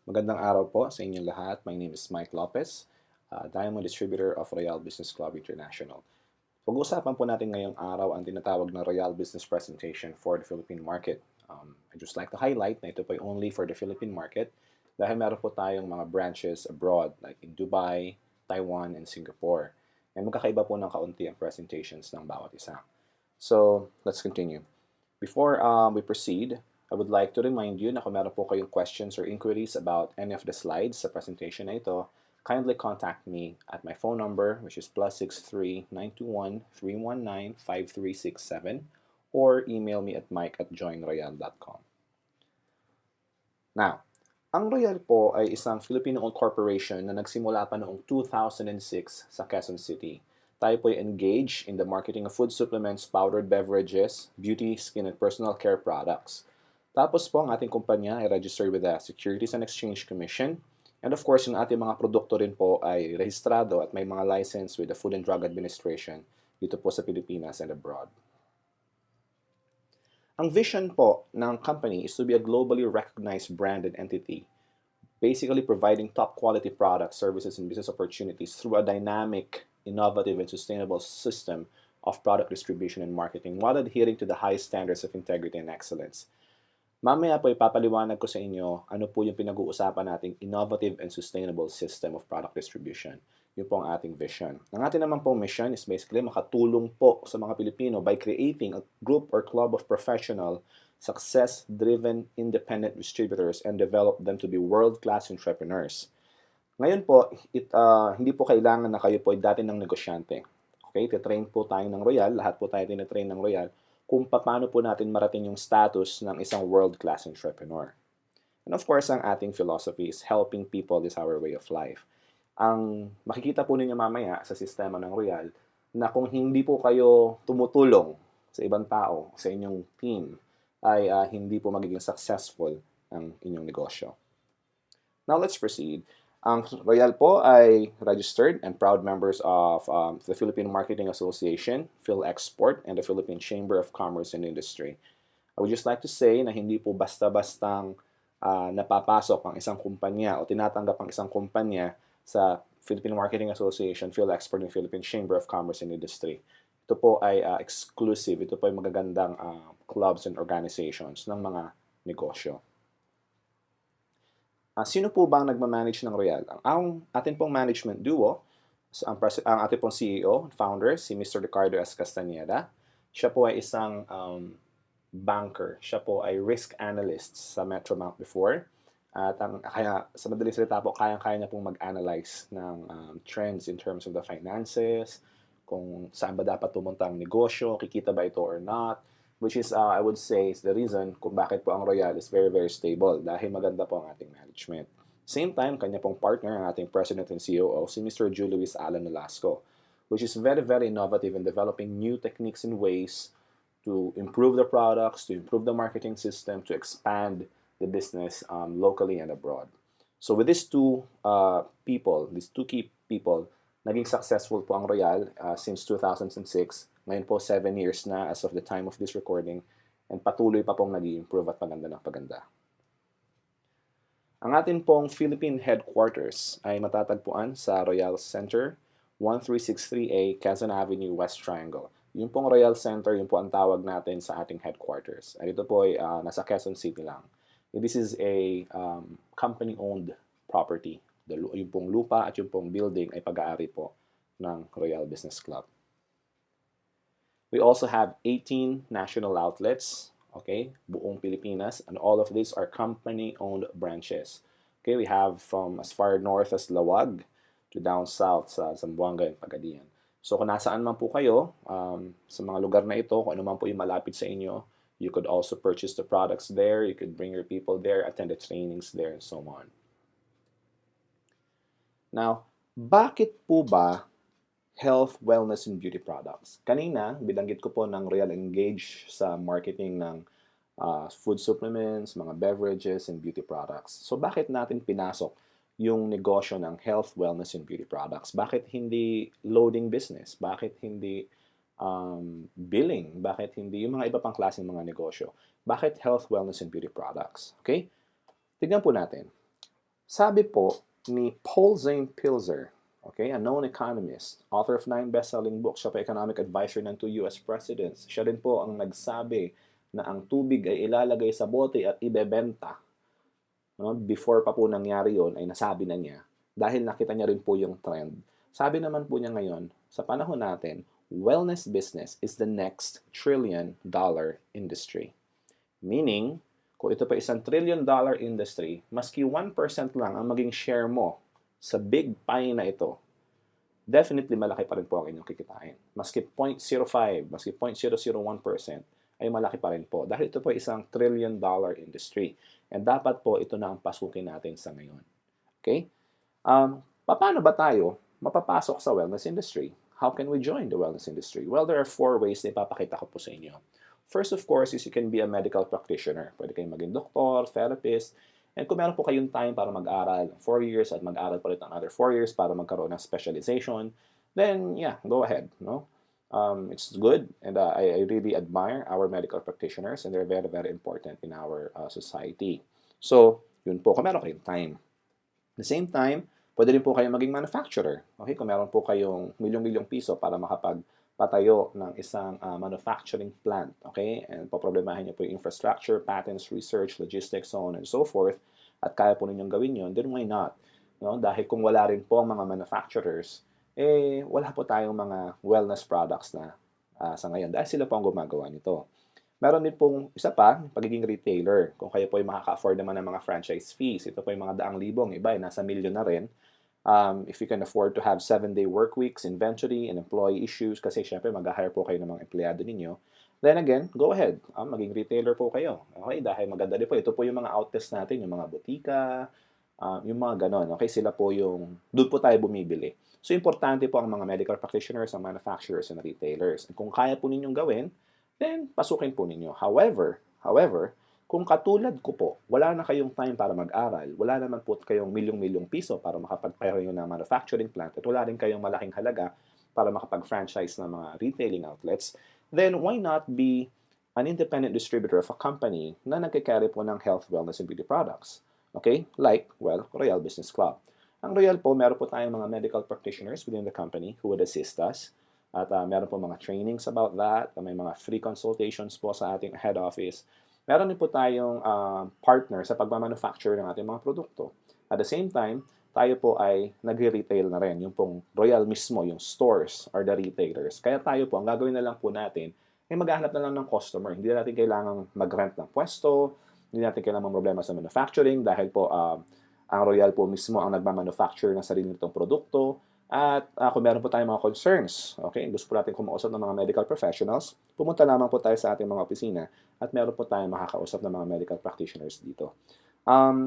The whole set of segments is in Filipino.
Magandang araw po sa inyong lahat. My name is Mike Lopez, Diamond Distributor of Royal Business Club International. Pag-uusapan po natin ngayong araw ang tinatawag na Royal Business Presentation for the Philippine Market. I'd just like to highlight na ito po ay only for the Philippine market dahil meron po tayong mga branches abroad like in Dubai, Taiwan, and Singapore. And magkakaiba po ng kaunti ang presentations ng bawat isa. So, let's continue. Before we proceed, I would like to remind you na kung meron po kayong questions or inquiries about any of the slides sa presentation na ito, kindly contact me at my phone number, which is +63-921-319-5367, or email me at mike@joinroyal.com. Now, ang Royal po ay isang Filipino-owned corporation na nagsimula pa noong 2006 sa Quezon City. Tayo po ay engaged in the marketing of food supplements, powdered beverages, beauty, skin, and personal care products. Tapos po ang ating kumpanya ay registered with the Securities and Exchange Commission. And of course, yung ating mga produkto rin po ay rehistrado at may mga license with the Food and Drug Administration dito po sa Pilipinas and abroad. Ang vision po ng company is to be a globally recognized brand and entity, basically providing top quality products, services, and business opportunities through a dynamic, innovative, and sustainable system of product distribution and marketing while adhering to the highest standards of integrity and excellence. Mamaya po ipapaliwanag ko sa inyo ano po yung pinag-uusapan nating innovative and sustainable system of product distribution. Yun po ang ating vision. Ang ating naman pong mission is basically makatulong po sa mga Pilipino by creating a group or club of professional, success-driven, independent distributors and develop them to be world-class entrepreneurs. Ngayon po, hindi po kailangan na kayo po ay dati ng negosyante. Okay? Titrain po tayo ng Royal, lahat po tayo tinitrain ng Royal, kung paano po natin marating yung status ng isang world-class entrepreneur. And of course, ang ating philosophy is helping people is our way of life. Ang makikita po ninyo mamaya sa sistema ng Royal na kung hindi po kayo tumutulong sa ibang tao, sa inyong team, ay hindi po magiging successful ang inyong negosyo. Now, let's proceed. Ang Royal po ay registered and proud members of the Philippine Marketing Association, PhilExport, and the Philippine Chamber of Commerce and Industry. I would just like to say na hindi po basta-bastang napapasok ang isang kumpanya o tinatanggap ang isang kumpanya sa Philippine Marketing Association, PhilExport, and Philippine Chamber of Commerce and Industry. Ito po ay exclusive. Ito po ay magagandang clubs and organizations ng mga negosyo. Sino po ba ang nagmamanage ng Royal? Ang atin pong management duo, ang ating pong CEO, founder, si Mr. Ricardo S. Castañeda. Siya po ay isang banker. Siya po ay risk analyst sa Metrobank before. At kaya sa madaling salita po, kaya-kaya niya pong mag-analyze ng trends in terms of the finances, kung saan ba dapat pumunta ang negosyo, kikita ba ito or not, which is, I would say, is the reason kung bakit po ang Royal is very, very stable dahil maganda po ang ating management. Same time, kanya pong partner, ang ating President and COO, si Mr. Julio Luis Alan Nolasco, which is very, very innovative in developing new techniques and ways to improve the products, to improve the marketing system, to expand the business locally and abroad. So with these two key people, naging successful po ang Royal since 2006. Ngayon po, 7 years na as of the time of this recording, and patuloy pa pong nag-i-improve at paganda ng paganda. Ang atin pong Philippine headquarters ay matatagpuan sa Royal Center, 1363A, Quezon Avenue, West Triangle. Yung pong Royal Center, yun po ang tawag natin sa ating headquarters. At ito po ay nasa Quezon City lang. This is a company-owned property. Yung pong lupa at yung pong building ay pag-aari po ng Royal Business Club. We also have 18 national outlets, okay, buong Pilipinas, and all of these are company-owned branches. Okay, we have from as far north as Lawag to down south sa Zamboanga and Pagadian. So kung nasaan man po kayo, sa mga lugar na ito, kung ano man po yung malapit sa inyo, you could also purchase the products there, you could bring your people there, attend the trainings there, and so on. Now, bakit po ba health, wellness, and beauty products? Kanina, bilanggit ko po ng Royal Engage sa marketing ng food supplements, mga beverages, and beauty products. So, bakit natin pinasok yung negosyo ng health, wellness, and beauty products? Bakit hindi loading business? Bakit hindi billing? Bakit hindi yung mga iba pang klaseng mga negosyo? Bakit health, wellness, and beauty products? Okay? Tignan po natin. Sabi po ni Paul Zane Pilzer, okay, a known economist, author of 9 best-selling books, siya pa economic advisor ng 2 US presidents. Siya rin po ang nagsabi na ang tubig ay ilalagay sa bote at ibebenta. No? Before pa po nangyari yon ay nasabi na niya dahil nakita niya rin po yung trend. Sabi naman po niya ngayon, sa panahon natin, wellness business is the next trillion-dollar industry. Meaning, kung ito pa isang trillion-dollar industry, maski 1% lang ang maging share mo sa big pie na ito, definitely malaki pa rin po ang inyong kikitain. Maski 0.05, maski 0.001%, ay malaki pa rin po. Dahil ito po isang trillion-dollar industry. And dapat po ito na ang pasukin natin sa ngayon. Okay? Paano ba tayo mapapasok sa wellness industry? How can we join the wellness industry? Well, there are 4 ways na ipapakita ko po sa inyo. First, of course, is you can be a medical practitioner. Pwede kayong maging doktor, therapist, and kung meron po kayong time para mag-aral 4 years at mag-aral pa rin another 4 years para magkaroon ng specialization, then yeah, go ahead. No? It's good, and I really admire our medical practitioners, and they're very, very important in our society. So, yun po, kung meron kayong time. At the same time, pwede rin po kayong maging manufacturer. Okay? Kung meron po kayong milyong-milyong piso para makapagpatayo ng isang manufacturing plant. Okay? And poproblemahin niyo po yung infrastructure, patents, research, logistics, so on and so forth, at kaya po ninyong gawin yun, then why not? No? Dahil kung wala rin po ang mga manufacturers, wala po tayong mga wellness products na sa ngayon dahil sila po ang gumagawa nito. Meron din pong isa pa, pagiging retailer. Kung kayo po ay makaka-afford naman ng mga franchise fees, ito po yung mga daang libong, iba ay nasa milyon na rin. If you can afford to have 7-day work weeks, inventory, and employee issues, kasi syempre mag-hire po kayo ng mga empleyado ninyo, then again, go ahead. Maging retailer po kayo. Okay? Dahil maganda din po. Ito po yung mga outlets natin, yung mga butika, yung mga ganon. Okay? Sila po yung, doon po tayo bumibili. So, importante po ang mga medical practitioners, ang manufacturers, and retailers. And kung kaya po ninyong gawin, then pasukin po ninyo. However, kung katulad ko po, wala na kayong time para mag-aral, wala naman po kayong milyong-milyong piso para makapagpayo ng manufacturing plant, at wala rin kayong malaking halaga para makapag-franchise ng mga retailing outlets, then why not be an independent distributor of a company na nagkikarry po ng health, wellness, and beauty products? Okay? Like, well, Royal Business Club. Ang Royal po, meron po tayong mga medical practitioners within the company who would assist us. At meron po mga trainings about that. May mga free consultations po sa ating head office. Meron din po tayong partner sa pagmamanufacture ng ating mga produkto. At the same time, tayo po ay nagre-retail na rin. Yung pong Royal mismo, yung stores are the retailers. Kaya tayo po, ang gagawin na lang po natin, ay maghahanap na lang ng customer. Hindi natin kailangang mag-rent ng pwesto, hindi natin kailangang problema sa manufacturing dahil po ang Royal po mismo ang nagmamanufacture ng sarili nitong produkto. At kung meron po tayong mga concerns, okay, gusto po natin kumausap ng mga medical professionals, pumunta lamang po tayo sa ating mga opisina at meron po tayong makakausap ng mga medical practitioners dito.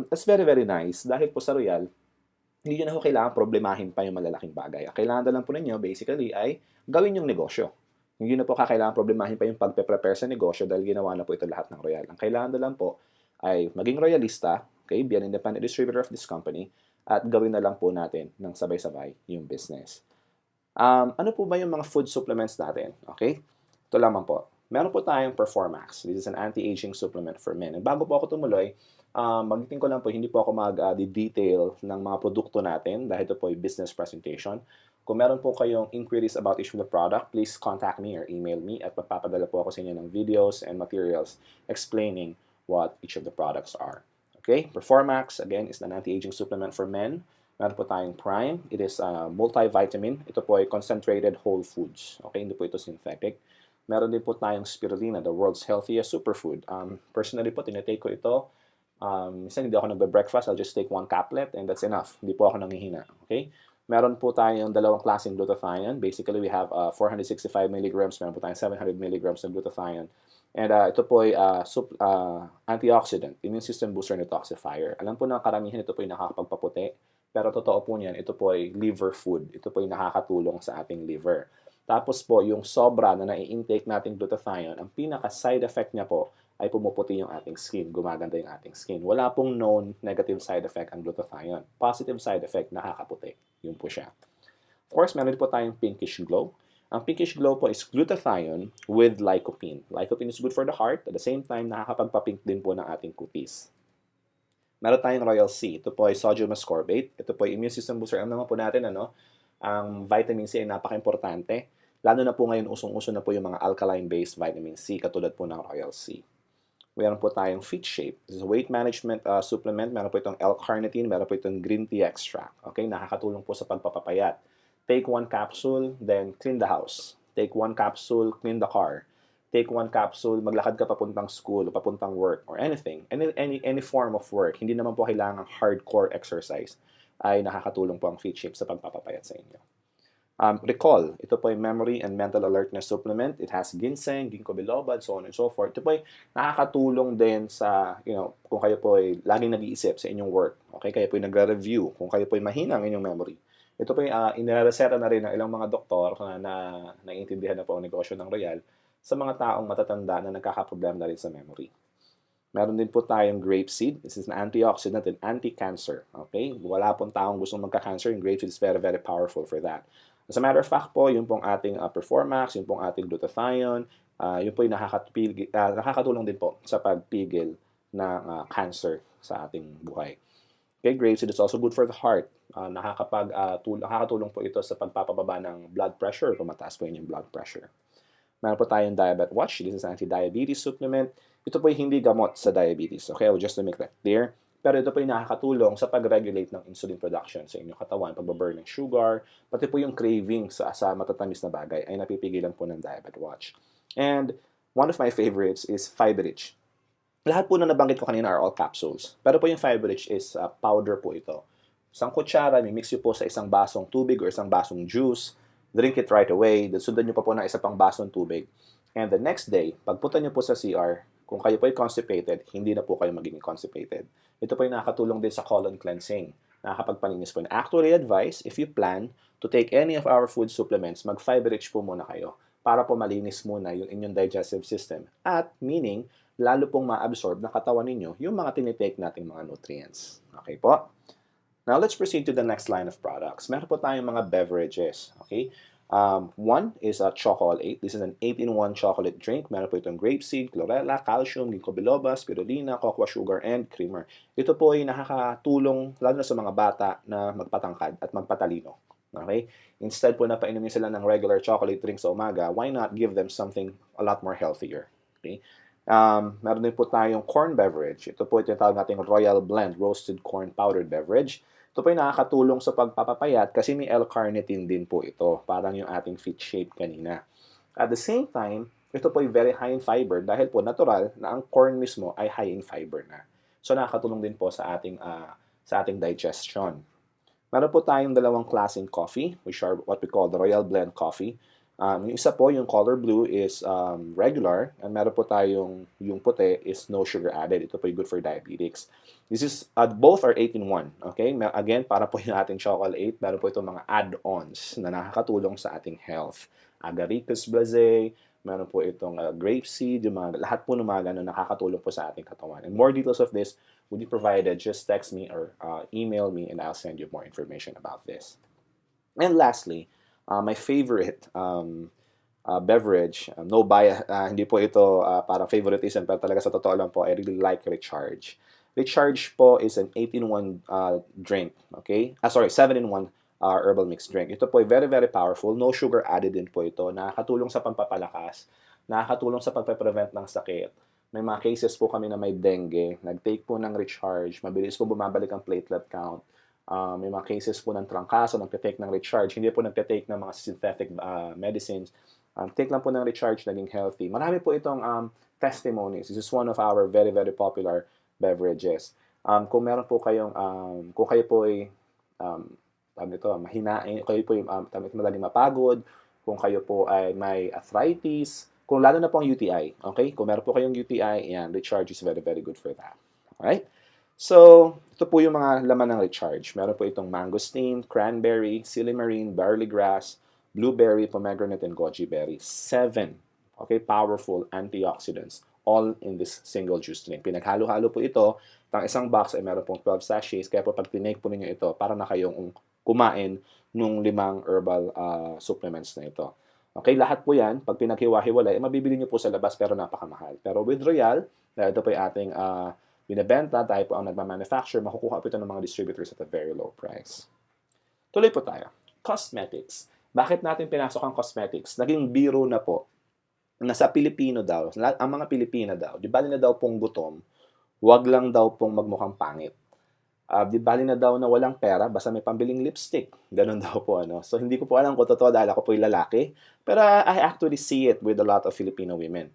That's very, very nice dahil po sa Royal, hindi nyo na po kailangan problemahin pa yung malalaking bagay. Ang kailangan na lang po ninyo, basically, ay gawin yung negosyo. Hindi na po kakailangan problemahin pa yung pagpe-prepare sa negosyo dahil ginawa na po ito lahat ng Royal. Ang kailangan na lang po ay maging royalista, okay, be an independent distributor of this company, at gawin na lang po natin ng sabay-sabay yung business. Ano po ba yung mga food supplements natin? Okay? Ito lamang po. Meron po tayong Performax. This is an anti-aging supplement for men. And bago po ako tumuloy, magiting ko lang po, hindi po ako mag-detail ng mga produkto natin dahil ito po ay business presentation. Kung meron po kayong inquiries about each of the product, please contact me or email me at magpapadala po ako sa inyo ng videos and materials explaining what each of the products are. Okay, Performax, again, is an anti-aging supplement for men. Meron po tayong Prime. It is a multivitamin. Ito po ay concentrated whole foods. Okay, hindi po ito synthetic. Meron din po tayong Spirulina, the world's healthiest superfood. Personally po, tinitake ko ito. Minsan hindi ako nagbe-breakfast. I'll just take 1 caplet and that's enough. Hindi po ako nanghihina. Okay? Meron po tayong dalawang klaseng glutathione. Basically, we have 465 milligrams. Meron po tayong 700 milligrams ng glutathione. And ito po ay antioxidant, immune system booster and detoxifier. Alam po na karamihan ito po ay nakakapagpaputi, pero totoo po niyan, ito po ay liver food. Ito po ay nakakatulong sa ating liver. Tapos po, yung sobra na nai-intake nating glutathione, ang pinaka-side effect niya po ay pumuputi yung ating skin, gumaganda yung ating skin. Wala pong known negative side effect ang glutathione. Positive side effect, nakakaputi. Yun po siya. Of course, meron po tayong pinkish glow. Ang pinkish glow po is glutathione with lycopene. Lycopene is good for the heart. At the same time, nakakapagpa-pink din po ng ating kutis. Meron tayong Royal C. Ito po ay sodium ascorbate. Ito po ay immune system booster. Alam naman po natin, ang vitamin C ay napaka-importante. Lalo na po ngayon, usong-uso na po yung mga alkaline-based vitamin C, katulad po ng Royal C. Meron po tayong Fit Shape. This is a weight management supplement. Meron po itong L-carnitine. Meron po itong green tea extract. Okay, nakakatulong po sa pagpapapayat. Take 1 capsule, then clean the house. Take 1 capsule, clean the car. Take 1 capsule, maglakad ka papuntang school, papuntang work, or anything. Any form of work. Hindi naman po kailangan hardcore exercise ay nakakatulong po ang Fit Shape sa pagpapapayat sa inyo. Recall, ito po ay memory and mental alertness supplement. It has ginseng, ginkgo biloba, so on and so forth. Ito po ay nakakatulong din sa, kung kayo po ay laging nag-iisip sa inyong work. Okay, kayo po ay nagre-review, kung kayo po ay mahina ang inyong memory. Ito po ay inireseta na rin ng ilang mga doktor na naiintindihan na po ang negosyo ng Royal sa mga taong matatanda na nagkakaproblema na rin sa memory. Meron din po tayong grapeseed. This is an antioxidant and anti-cancer. Okay? Wala pong taong gustong magka-cancer. Yung grapeseed is very, very powerful for that. As a matter of fact po, yung pong ating Performax, yung pong ating glutathione, yun po yung nakakatulong din po sa pagpigil ng cancer sa ating buhay. Okay, grapeseed is also good for the heart. Nakakatulong po ito sa pagpapababa ng blood pressure kung mataas po yung blood pressure. Meron po tayong Diabetes Watch. This is anti-diabetes supplement. Ito po yung hindi gamot sa diabetes. Okay, just to make that clear. Pero ito po yung nakakatulong sa pag-regulate ng insulin production sa inyong katawan, pag-burn ng sugar, pati po yung craving sa matatamis na bagay ay napipigilan po ng Diabetes Watch. And one of my favorites is Fiberich. Lahat po na nabanggit ko kanina are all capsules. Pero po yung Fiberich is powder po ito. Isang kutsara, mimix nyo po sa isang basong tubig or isang basong juice. Drink it right away. Sundan nyo pa po ng isa pang basong tubig. And the next day, pagpunta nyo po sa CR, kung kayo po ay constipated, hindi na po kayo magiging constipated. Ito po ay nakakatulong din sa colon cleansing. Nakakapagpalinis po. And actually advice, if you plan to take any of our food supplements, mag-Fiberich po muna kayo para po malinis muna yung inyong digestive system. At meaning, lalo pong ma-absorb ng katawan ninyo yung mga tinitake nating mga nutrients. Okay po? Now, let's proceed to the next line of products. Meron po tayong mga beverages. Okay? One is a Chocolate. This is an 8-in-1 chocolate drink. Meron po itong grapeseed, chlorella, calcium, ginkgo biloba, spirulina, cocoa sugar, and creamer. Ito po ay nakakatulong lalo na sa mga bata na magpatangkad at magpatalino. Okay? Instead po na painumin sila ng regular chocolate drink sa umaga, why not give them something a lot more healthier? Okay? Meron din po tayong corn beverage. Ito po ito yung tawag nating Royal Blend Roasted Corn Powdered Beverage. Ito po yung nakakatulong sa pagpapapayat kasi may L-carnitine din po ito. Parang yung ating Fit Shape kanina. At the same time, ito po ay very high in fiber dahil po natural na ang corn mismo ay high in fiber na. So nakakatulong din po sa ating digestion. Meron po tayong dalawang klaseng coffee, which are what we call the Royal Blend Coffee. Yung isa po, yung color blue is regular, and meron po tayong yung puti is no sugar added. Ito po yung good for diabetics. This is, both are 8-in-1. Okay? Again, para po yung ating chocolate, meron po itong mga add-ons na nakakatulong sa ating health. Agaricus blazé, meron po itong grapeseed, lahat po ng mga ganun nakakatulong po sa ating katawan. And more details of this will be provided. Just text me or email me and I'll send you more information about this. And lastly, my favorite beverage, no bias, hindi po ito parang favoritism, pero talaga sa totoo lang po, I really like Recharge. Recharge po is an 8-in-1 drink, okay? 7-in-1 herbal mix drink. Ito po ay very, very powerful. No sugar added din po ito. Nakakatulong sa pampapalakas, nakakatulong sa pagpe-prevent ng sakit. May mga cases po kami na may dengue, nag-take po ng Recharge, mabilis po bumabalik ang platelet count. May mga cases po ng trangkaso, nagte-take ng Recharge, hindi po nagte-take ng mga synthetic medicines. Take lang po ng Recharge, naging healthy. Marami po itong testimonies. This is one of our very, very popular beverages. Kung meron po kayong, kung kayo po ay, mahinain, kayo po ay madaling mapagod, kung kayo po ay may arthritis, kung lalo na po ang UTI, okay? Kung meron po kayong UTI, yan, Recharge is very, very good for that. Alright? So, ito po yung mga laman ng Recharge. Meron po itong mangosteen, cranberry, silymarin, barley grass, blueberry, pomegranate, and goji berry. 7, okay, powerful antioxidants, all in this single juice drink. Pinaghalo-halo po ito. Ang isang box ay meron pong 12 sachets. Kaya po pag tinake po ninyo ito, para na kayong kumain nung 5 herbal supplements na ito. Okay, lahat po yan, pag pinaghiwa-hiwalay, mabibili nyo po sa labas pero napakamahal. Pero with Royal, ito po yung ating binebenta, tayo po ang nagmamanufacture, makukuha po ito ng mga distributors at a very low price. Tuloy po tayo. Cosmetics. Bakit natin pinasok ang cosmetics? Naging biro na po na sa Pilipino daw, ang mga Pilipina daw, di bali na daw pong gutom, wag lang daw pong magmukhang pangit. Di bali na daw na walang pera, basta may pambiling lipstick. Ganun daw po, ano. So, hindi ko po alam kung totoo dahil ako po yung lalaki. Pero I actually see it with a lot of Filipino women.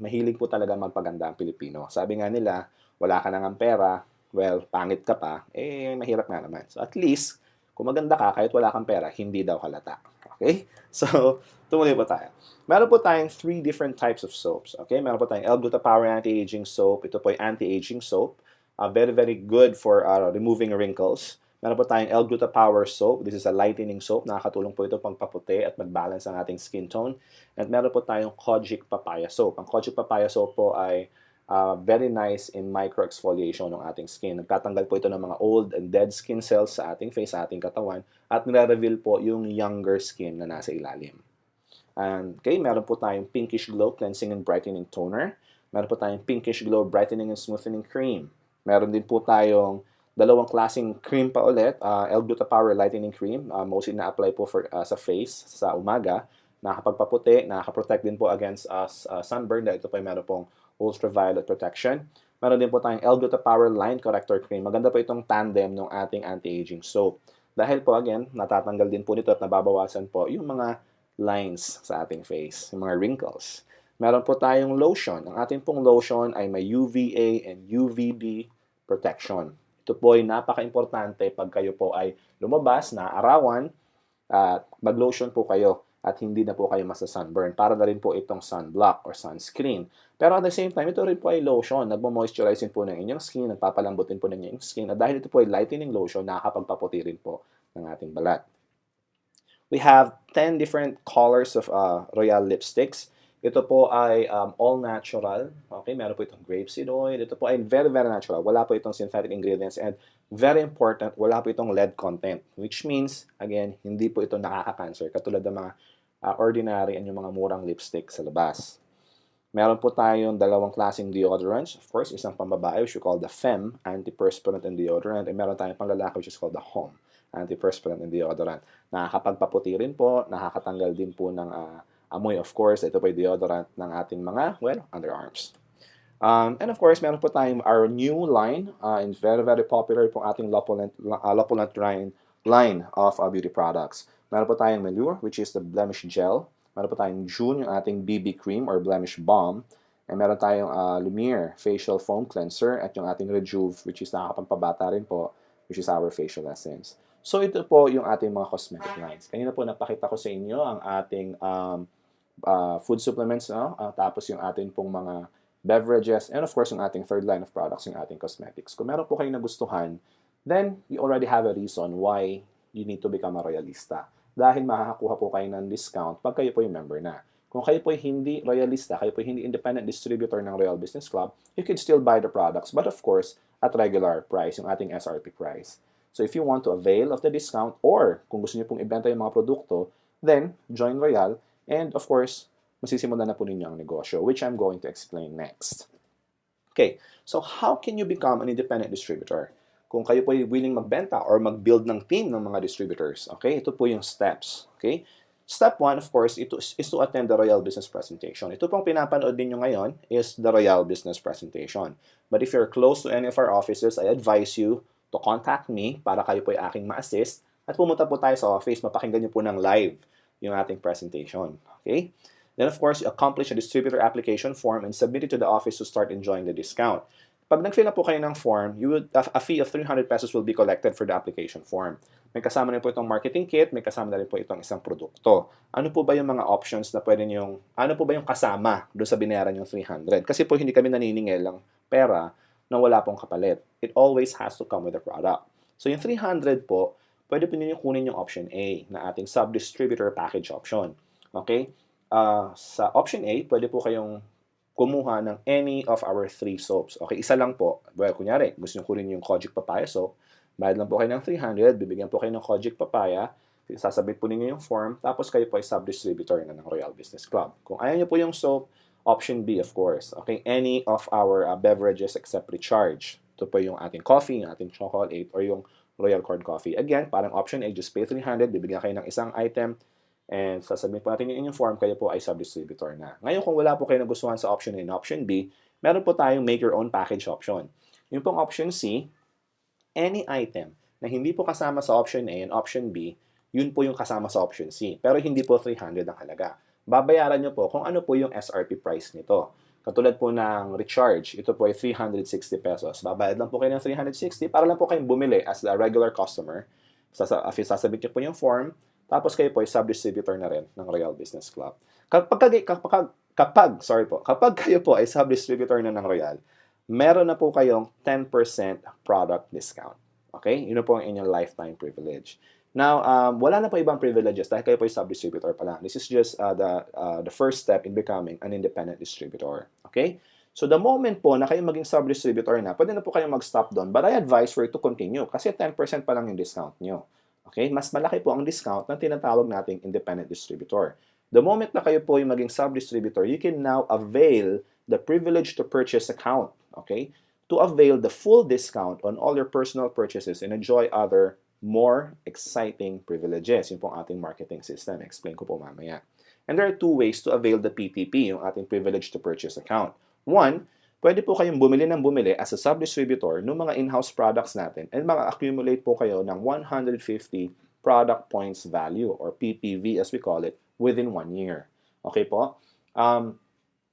Mahilig po talaga magpaganda ang Pilipino. Sabi nga nila, wala ka nang pera, well, pangit ka pa, eh, mahirap nga naman. So, at least, kung maganda ka, kahit wala kang pera, hindi daw halata. Okay? So, tumuloy po tayo. Meron po tayong 3 different types of soaps. Okay? Meron po tayong L-Gluta Power Anti-Aging Soap. Ito po ay anti-aging soap. Very, very good for removing wrinkles. Meron po tayong L-Gluta Power Soap. This is a lightening soap. Nakakatulong po ito pagpaputi at mag-balance ang ating skin tone. And meron po tayong Kojic Papaya Soap. Ang Kojic Papaya Soap po ay very nice in microexfoliation ng ating skin. Nagtatanggal po ito ng mga old and dead skin cells sa ating face, sa ating katawan, at nire-reveal po yung younger skin na nasa ilalim. And, okay, meron po tayong Pinkish Glow Cleansing and Brightening Toner. Meron po tayong Pinkish Glow Brightening and Smoothening Cream. Meron din po tayong dalawang klaseng cream pa ulit, L-Gluta Power Lightening Cream. Mostly na-apply po sa face sa umaga. Nakakapagpaputi, nakakaprotect din po against sunburn dahil ito po ay meron pong ultraviolet protection. Meron din po tayong L-Gluta Power Line Corrector Cream. Maganda po itong tandem ng ating anti-aging soap. Dahil po, again, natatanggal din po nito at nababawasan po yung mga lines sa ating face, yung mga wrinkles. Meron po tayong lotion. Ang ating pong lotion ay may UVA and UVB protection. Ito po ay napaka-importante pag kayo po ay lumabas na arawan at mag-lotion po kayo at hindi na po kayo masa-sunburn. Para na rin po itong sunblock or sunscreen. Pero at the same time, ito rin po ay lotion. Nagmo-moisturize po ng inyong skin, nagpapalambutin po ng inyong skin. At dahil ito po ay lightening lotion, nakakapagpaputi rin po ng ating balat. We have 10 different colors of Royal lipsticks. Ito po ay all natural. Okay, meron po itong grapeseed oil. Ito po ay very, very natural. Wala po itong synthetic ingredients and very important, wala po itong lead content. Which means, again, hindi po ito nakaka-cancer. Katulad ng mga ordinary and yung mga murang lipstick sa labas. Meron po tayong dalawang klaseng deodorants. Of course, isang pambabae which we call the Femme, antiperspirant and deodorant. And meron tayong panglalaki which is called the Home, antiperspirant and deodorant. Nakakapagpaputi rin po, nakakatanggal din po ng amoy, of course. Ito po yung deodorant ng ating mga, well, underarms. And of course, meron po tayong our new line, and very, very popular po ating Lopulent line of beauty products. Meron po tayong Melure, which is the blemish gel. Meron po tayong June, yung ating BB cream or blemish balm. And meron tayong Lumiere facial foam cleanser at yung ating Rejuve, which is nakakapagpabata rin po, which is our facial essence. So ito po yung ating mga cosmetic lines. Kanina po napakita ko sa inyo ang ating food supplements, no? Tapos yung ating pong mga beverages, and of course yung ating third line of products, yung ating cosmetics. Kung meron po kayong nagustuhan, then you already have a reason why you need to become a royalista. Dahil makakakuha po kayo ng discount pag kayo po yung member na. Kung kayo po hindi royalista, kayo po hindi independent distributor ng Royal Business Club, you can still buy the products, but of course, at regular price, yung ating SRP price. So if you want to avail of the discount or kung gusto niyo pong ibenta yung mga produkto, then join Royal and of course, masisimulan na po ninyo ang negosyo, which I'm going to explain next. Okay, so how can you become an independent distributor? Kung kayo po ay willing magbenta or mag-build ng team ng mga distributors, okay, ito po yung steps. Okay? Step 1, of course, is to attend the Royal Business Presentation. Ito pong pinapanood ninyo ngayon is the Royal Business Presentation. But if you're close to any of our offices, I advise you to contact me para kayo po ay aking ma-assist at pumunta po tayo sa office, mapakinggan niyo po ng live yung ating presentation. Okay? Then, of course, you accomplish a distributor application form and submit it to the office to start enjoying the discount. Pag nag-fill na po kayo ng form, a fee of 300 pesos will be collected for the application form. May kasama na po itong marketing kit, may kasama na rin po itong isang produkto. Ano po ba yung mga options na pwede niyong, ano po ba yung kasama doon sa binayaran yung 300? Kasi po hindi kami naniningil ng pera na wala pong kapalit. It always has to come with a product. So yung 300 po, pwede po ninyo kunin yung option A na ating sub-distributor package option. Okay? Sa option A, pwede po kayong kumuha ng any of our 3 soaps. Okay, isa lang po. Well, kunyari, gusto nyo kunin yung Kojic Papaya soap, bayad lang po kayo ng 300, bibigyan po kayo ng Kojic Papaya, sasabit po ninyo yung form, tapos kayo po ay sub-distributor na ng Royal Business Club. Kung ayaw nyo po yung soap, Option B, of course, okay, any of our beverages except recharge. Ito po yung ating coffee, yung ating chocolate, or yung Royal Corn Coffee. Again, parang option A, just pay 300, bibigyan kayo ng isang item, and sasabihin po natin yung inyong form, kayo po ay sub-distributor na. Ngayon, kung wala po kayo nagustuhan sa option A and option B, meron po tayong make your own package option. Yung pong option C, any item na hindi po kasama sa option A and option B, yun po yung kasama sa option C. Pero hindi po 300 ang halaga. Babayaran nyo po kung ano po yung SRP price nito. Katulad po ng recharge, ito po ay 360 pesos. Babayad lang po kayo ng 360 para lang po kayong bumili as a regular customer. Sasabit nyo po yung form, tapos kayo po ay sub-distributor na rin ng Royal Business Club. Kapag kayo po ay sub-distributor na ng Royal, meron na po kayong 10% product discount. Okay? Yun po ang inyong lifetime privilege. Now, wala na po ibang privileges dahil kayo po yung sub-distributor pa lang. This is just the first step in becoming an independent distributor. Okay? So, the moment po na kayo maging sub-distributor na, pwede na po kayo mag-stop doon. But I advise for you to continue kasi 10% pa lang yung discount nyo. Okay? Mas malaki po ang discount ng tinatawag nating independent distributor. The moment na kayo po yung maging sub-distributor, you can now avail the privilege to purchase account. Okay? To avail the full discount on all your personal purchases and enjoy other more exciting privileges. Yun pong ating marketing system. Explain ko po mamaya. And there are two ways to avail the PTP, yung ating privilege to purchase account. One, pwede po kayong bumili ng bumili as a sub-distributor ng mga in-house products natin and mag-accumulate po kayo ng 150 product points value or PPV as we call it within 1 year. Okay po?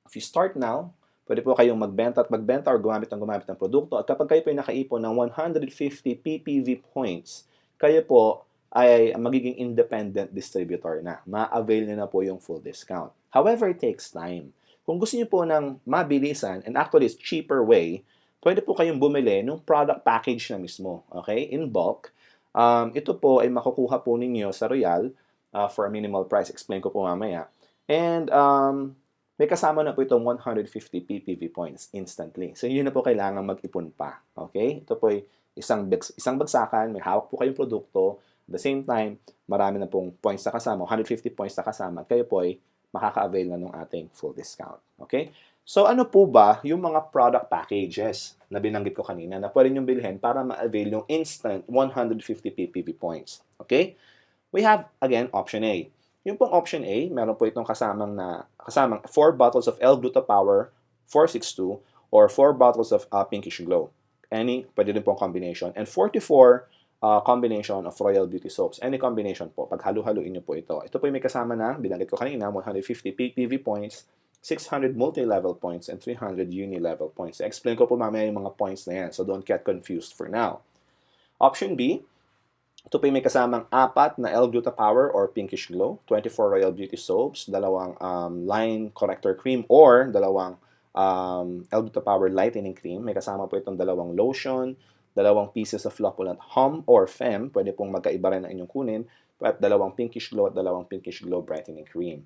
If you start now, pwede po kayong magbenta or gumamit ng produkto at kapag kayo po ay nakaipon ng 150 PPV points, kayo po ay magiging independent distributor na. Ma-avail nyo na po yung full discount. However, it takes time. Kung gusto niyo po ng mabilisan and actually it's cheaper way, pwede po kayong bumili ng product package na mismo, okay? In bulk. Ito po ay makukuha po ninyo sa Royal for a minimal price. Explain ko po mamaya. And may kasama na po itong 150 PPV points instantly. So, yun na po kailangan mag-ipon pa. Okay? Ito po ay isang bagsakan, may hawak po kayong produkto. At the same time, marami na pong points na kasama, 150 points na kasama, at kayo po ay makaka-avail na ng ating full discount. Okay? So, ano po ba yung mga product packages na binanggit ko kanina na pwede nyo bilhin para ma-avail yung instant 150 PPV points? Okay? We have, again, option A. Yung pong option A, meron po itong kasamang 4 bottles of L-Glutapower 462 or 4 bottles of Pinkish Glow. Any, pwede din pong combination. And 44 combination of Royal Beauty Soaps. Any combination po. Pag halu-haluin nyo po ito. Ito po yung may kasama na, binanggit ko kanina, 150 PPV points, 600 multi-level points, and 300 uni-level points. Explain ko po mamaya yung mga points na yan, so don't get confused for now. Option B, ito po yung may kasamang 4 na L-Glutapower or Pinkish Glow, 24 Royal Beauty Soaps, 2 line corrector cream or 2 L-Glutapower lightening cream. May kasama po itong 2 lotion, 2 pieces of Lopulant Hum or Fem, pwede pong magkaiba rin ang inyong kunin, at 2 Pinkish Glow at 2 Pinkish Glow brightening cream.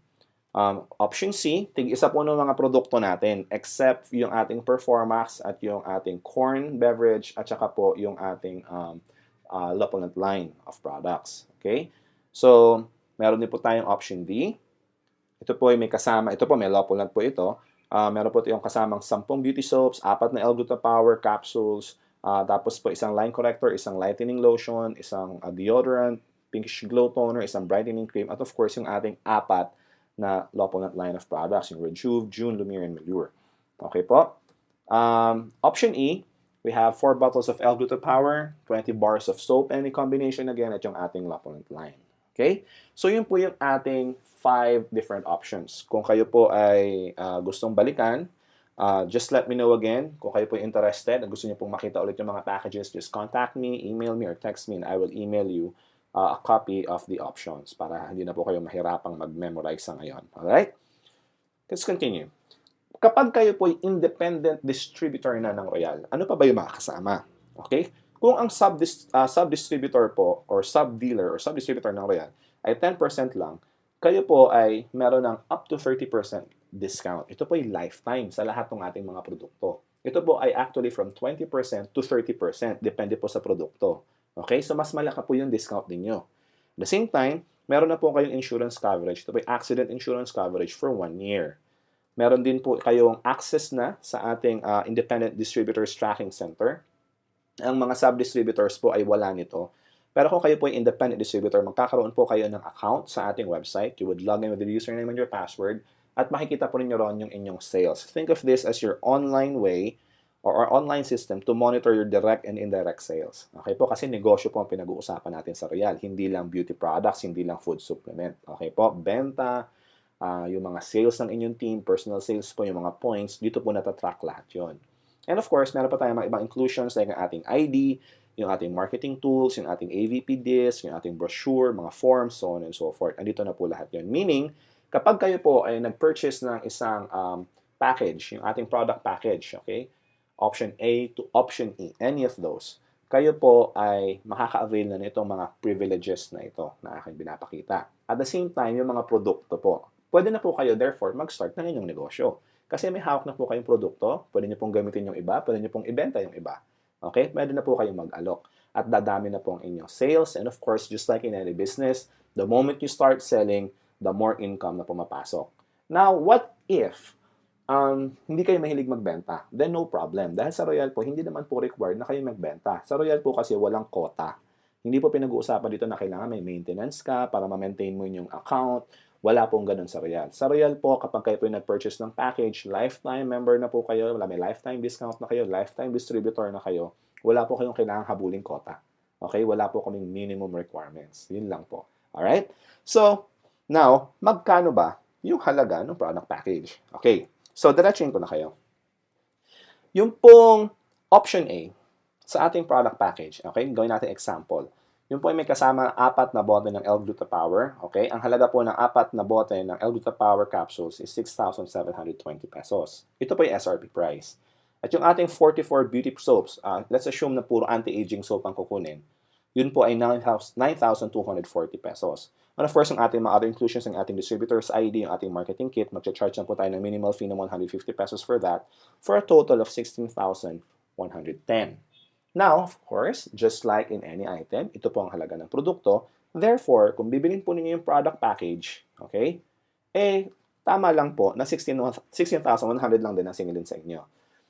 Option C, tig-isa po ng mga produkto natin except yung ating Performax at yung ating corn beverage at saka po yung ating Lopulant line of products. Okay? So, meron din po tayong option D. Ito po ay may kasama, ito po may Lopulant po ito. Meron po yung kasamang 10 beauty soaps, 4 na L-Glutapower capsules, tapos po isang line corrector, isang lightening lotion, isang deodorant, Pinkish Glow toner, isang brightening cream, at of course yung ating 4 na Lopulant line of products, yung Rejuve, June, Lumiere, and Melure. Okay po? Option E, we have 4 bottles of L-Glutapower, 20 bars of soap, any combination again, at yung ating Lopulant line. Okay? So yun po yung ating 5 different options. Kung kayo po ay gustong balikan, just let me know again. Kung kayo po interested at gusto niyo pong makita ulit yung mga packages, just contact me, email me, or text me, and I will email you a copy of the options para hindi na po kayo mahirapang mag-memorize sa ngayon. Alright? Let's continue. Kapag kayo po ay independent distributor na ng Royal, ano pa ba yung makakasama? Okay? Kung ang sub-distributor po or sub-dealer or sub-distributor ng Royal ay 10% lang, kayo po ay meron ng up to 30% discount. Ito po ay lifetime sa lahat ng ating mga produkto. Ito po ay actually from 20% to 30%. Depende po sa produkto. Okay? So, mas malaki po yung discount ninyo. At the same time, meron na po kayong insurance coverage. Ito po ay accident insurance coverage for 1 year. Meron din po kayong access na sa ating Independent Distributors Tracking Center. Ang mga sub-distributors po ay wala nito. Pero kung kayo po ay independent distributor, magkakaroon po kayo ng account sa ating website. You would log in with the username and your password at makikita po ninyo ron yung inyong sales. Think of this as your online way or our online system to monitor your direct and indirect sales. Okay po, kasi negosyo po ang pinag-uusapan natin sa Royal. Hindi lang beauty products, hindi lang food supplement. Okay po, benta, yung mga sales ng inyong team, personal sales po, yung mga points, dito po natatrack lahat yon. And of course, meron pa tayong mga ibang inclusions like ang ating ID, yung ating marketing tools, yung ating AVP disc, yung ating brochure, mga forms, so on and so forth. Andito na po lahat yun. Meaning, kapag kayo po ay nag-purchase ng isang package, yung ating product package, okay? Option A to option E, any of those, kayo po ay makaka-avail na nitong mga privileges na ito na aking binapakita. At the same time, yung mga produkto po, pwede na po kayo therefore mag-start ng inyong negosyo. Kasi may hawak na po kayong produkto, pwede nyo pong gamitin yung iba, pwede nyo pong ibenta yung iba. Okay? Pwede na po kayong mag-alok. At dadami na po ang inyong sales. And of course, just like in any business, the moment you start selling, the more income na pumapasok. Now, what if hindi kayo mahilig magbenta? Then no problem. Dahil sa Royal po, hindi naman po required na kayo magbenta. Sa Royal po kasi walang quota. Hindi po pinag-uusapan dito na kailangan may maintenance ka para ma-maintain mo yung account. Wala pong ganun sa Royal. Sa Royal po, kapag kayo po nag-purchase ng package, lifetime member na po kayo, may lifetime discount na kayo, lifetime distributor na kayo, wala po kayong kailangang habuling quota. Okay? Wala po kaming minimum requirements. Yun lang po. Alright? So, now, magkano ba yung halaga ng product package? Okay. So, diretsuhin ko na kayo. Yung pong option A sa ating product package, okay? Gawin natin example. Yung po ay may kasama 4 na bote ng L-Gluta Power. Okay? Ang halaga po ng 4 na bote ng L-Gluta Power capsules is 6,720 pesos. Ito po yung SRP price. At yung ating 44 beauty soaps, let's assume na puro anti-aging soap ang kukunin, yun po ay 9,240 pesos. And of course, yung ating mga other inclusions ng ating distributor's ID, yung ating marketing kit, mag-charge na po tayo ng minimal fee ng 150 pesos for that, for a total of 16,110. Now, of course, just like in any item, ito po ang halaga ng produkto. Therefore, kung bibilin po ninyo yung product package, okay, tama lang po na 16,100 lang din ang singilin sa inyo.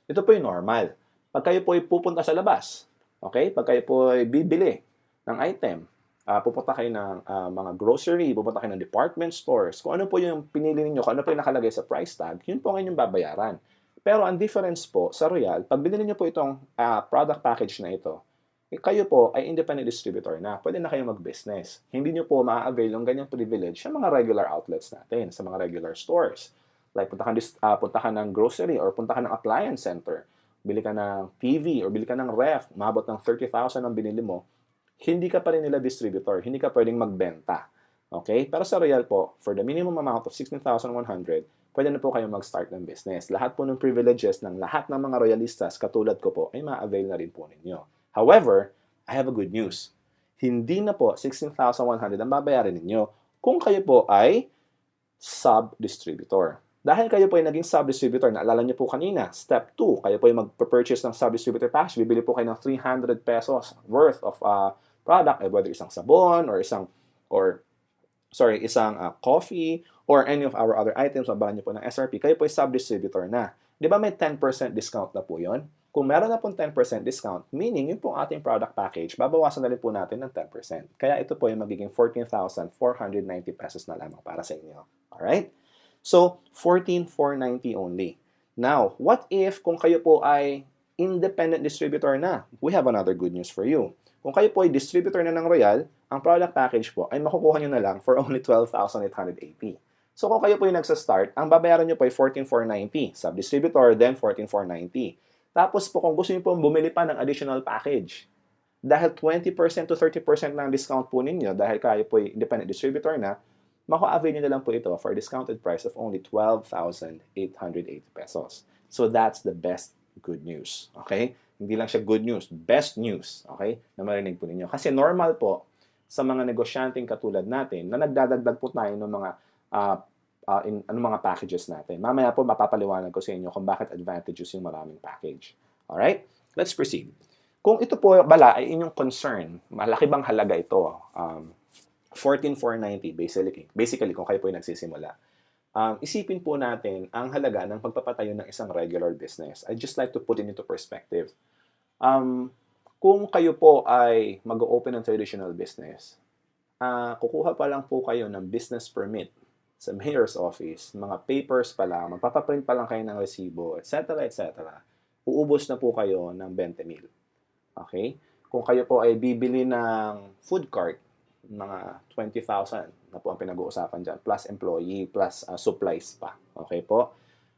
Ito po yung normal. Pag kayo po ay pupunta sa labas, okay, pag kayo po ay bibili ng item, pupunta kayo ng mga grocery, pupunta kayo ng department stores, kung ano po yung pinili niyo, kung ano po yung nakalagay sa price tag, yun po ang inyong babayaran. Pero ang difference po sa Royal, pag binili niyo po itong product package na ito, kayo po ay independent distributor na. Pwede na kayo mag-business. Hindi niyo po ma-avail ng ganyang privilege sa mga regular outlets natin, sa mga regular stores. Like punta ka ng grocery or punta ka ng appliance center. Bili ka ng TV or bili ka ng ref, umabot ng 30,000 ang binili mo, hindi ka pa rin nila distributor. Hindi ka pwedeng magbenta. Okay? Pero sa Royal po, for the minimum amount of 16,100, pwede na po kayong mag-start ng business. Lahat po ng privileges ng lahat ng mga royalistas, katulad ko po, ay ma-avail na rin po ninyo. However, I have a good news. Hindi na po 16,100 ang babayaran ninyo kung kayo po ay sub-distributor. Dahil kayo po ay naging sub-distributor, naalala niyo po kanina, step 2, kayo po ay mag-purchase ng sub-distributor package, bibili po kayo ng 300 pesos worth of product, whether isang sabon or isang coffee or any of our other items, mabahan niyo po ng SRP, kayo po ay sub-distributor na. Di ba may 10% discount na po yon? Kung meron na pong 10% discount, meaning yung pong ating product package, babawasan na rin po natin ng 10%. Kaya ito po yung magiging 14,490 pesos na lamang para sa inyo. Alright? So, 14,490 only. Now, what if kung kayo po ay independent distributor na? We have another good news for you. Kung kayo po ay distributor na ng Royal, ang product package po ay makukuha nyo na lang for only 12,880. So kung kayo po yung nagsa-start, ang babayaran nyo po ay 14,490. Sub-distributor, then 14,490. Tapos po kung gusto nyo po bumili pa ng additional package, dahil 20% to 30% ng discount po ninyo, dahil kayo po ay independent distributor na, maku-avail nyo na lang po ito for a discounted price of only 12,880 pesos. So that's the best good news. Okay? Hindi lang siya good news, best news. Okay? Na marinig po ninyo. Kasi normal po sa mga negosyanteng katulad natin na nagdadagdag po tayo ng mga mga packages natin. Mamaya po mapapaliwanag ko sa inyo kung bakit advantages yung maraming package. Alright? Let's proceed. Kung ito po bala ay inyong concern, malaki bang halaga ito? 14,490 basically kung kayo po yung nagsisimula. Isipin po natin ang halaga ng pagpapatayo ng isang regular business. I just like to put it into perspective. Um, kung kayo po ay mag-open ng traditional business, kukuha pa lang po kayo ng business permit sa mayor's office, mga papers pa lang, magpapaprint pa lang kayo ng resibo, etc., etc., uubos na po kayo ng 20,000. Okay? Kung kayo po ay bibili ng food cart, mga 20,000 na po ang pinag-uusapan dyan, plus employee, plus supplies pa. Okay po?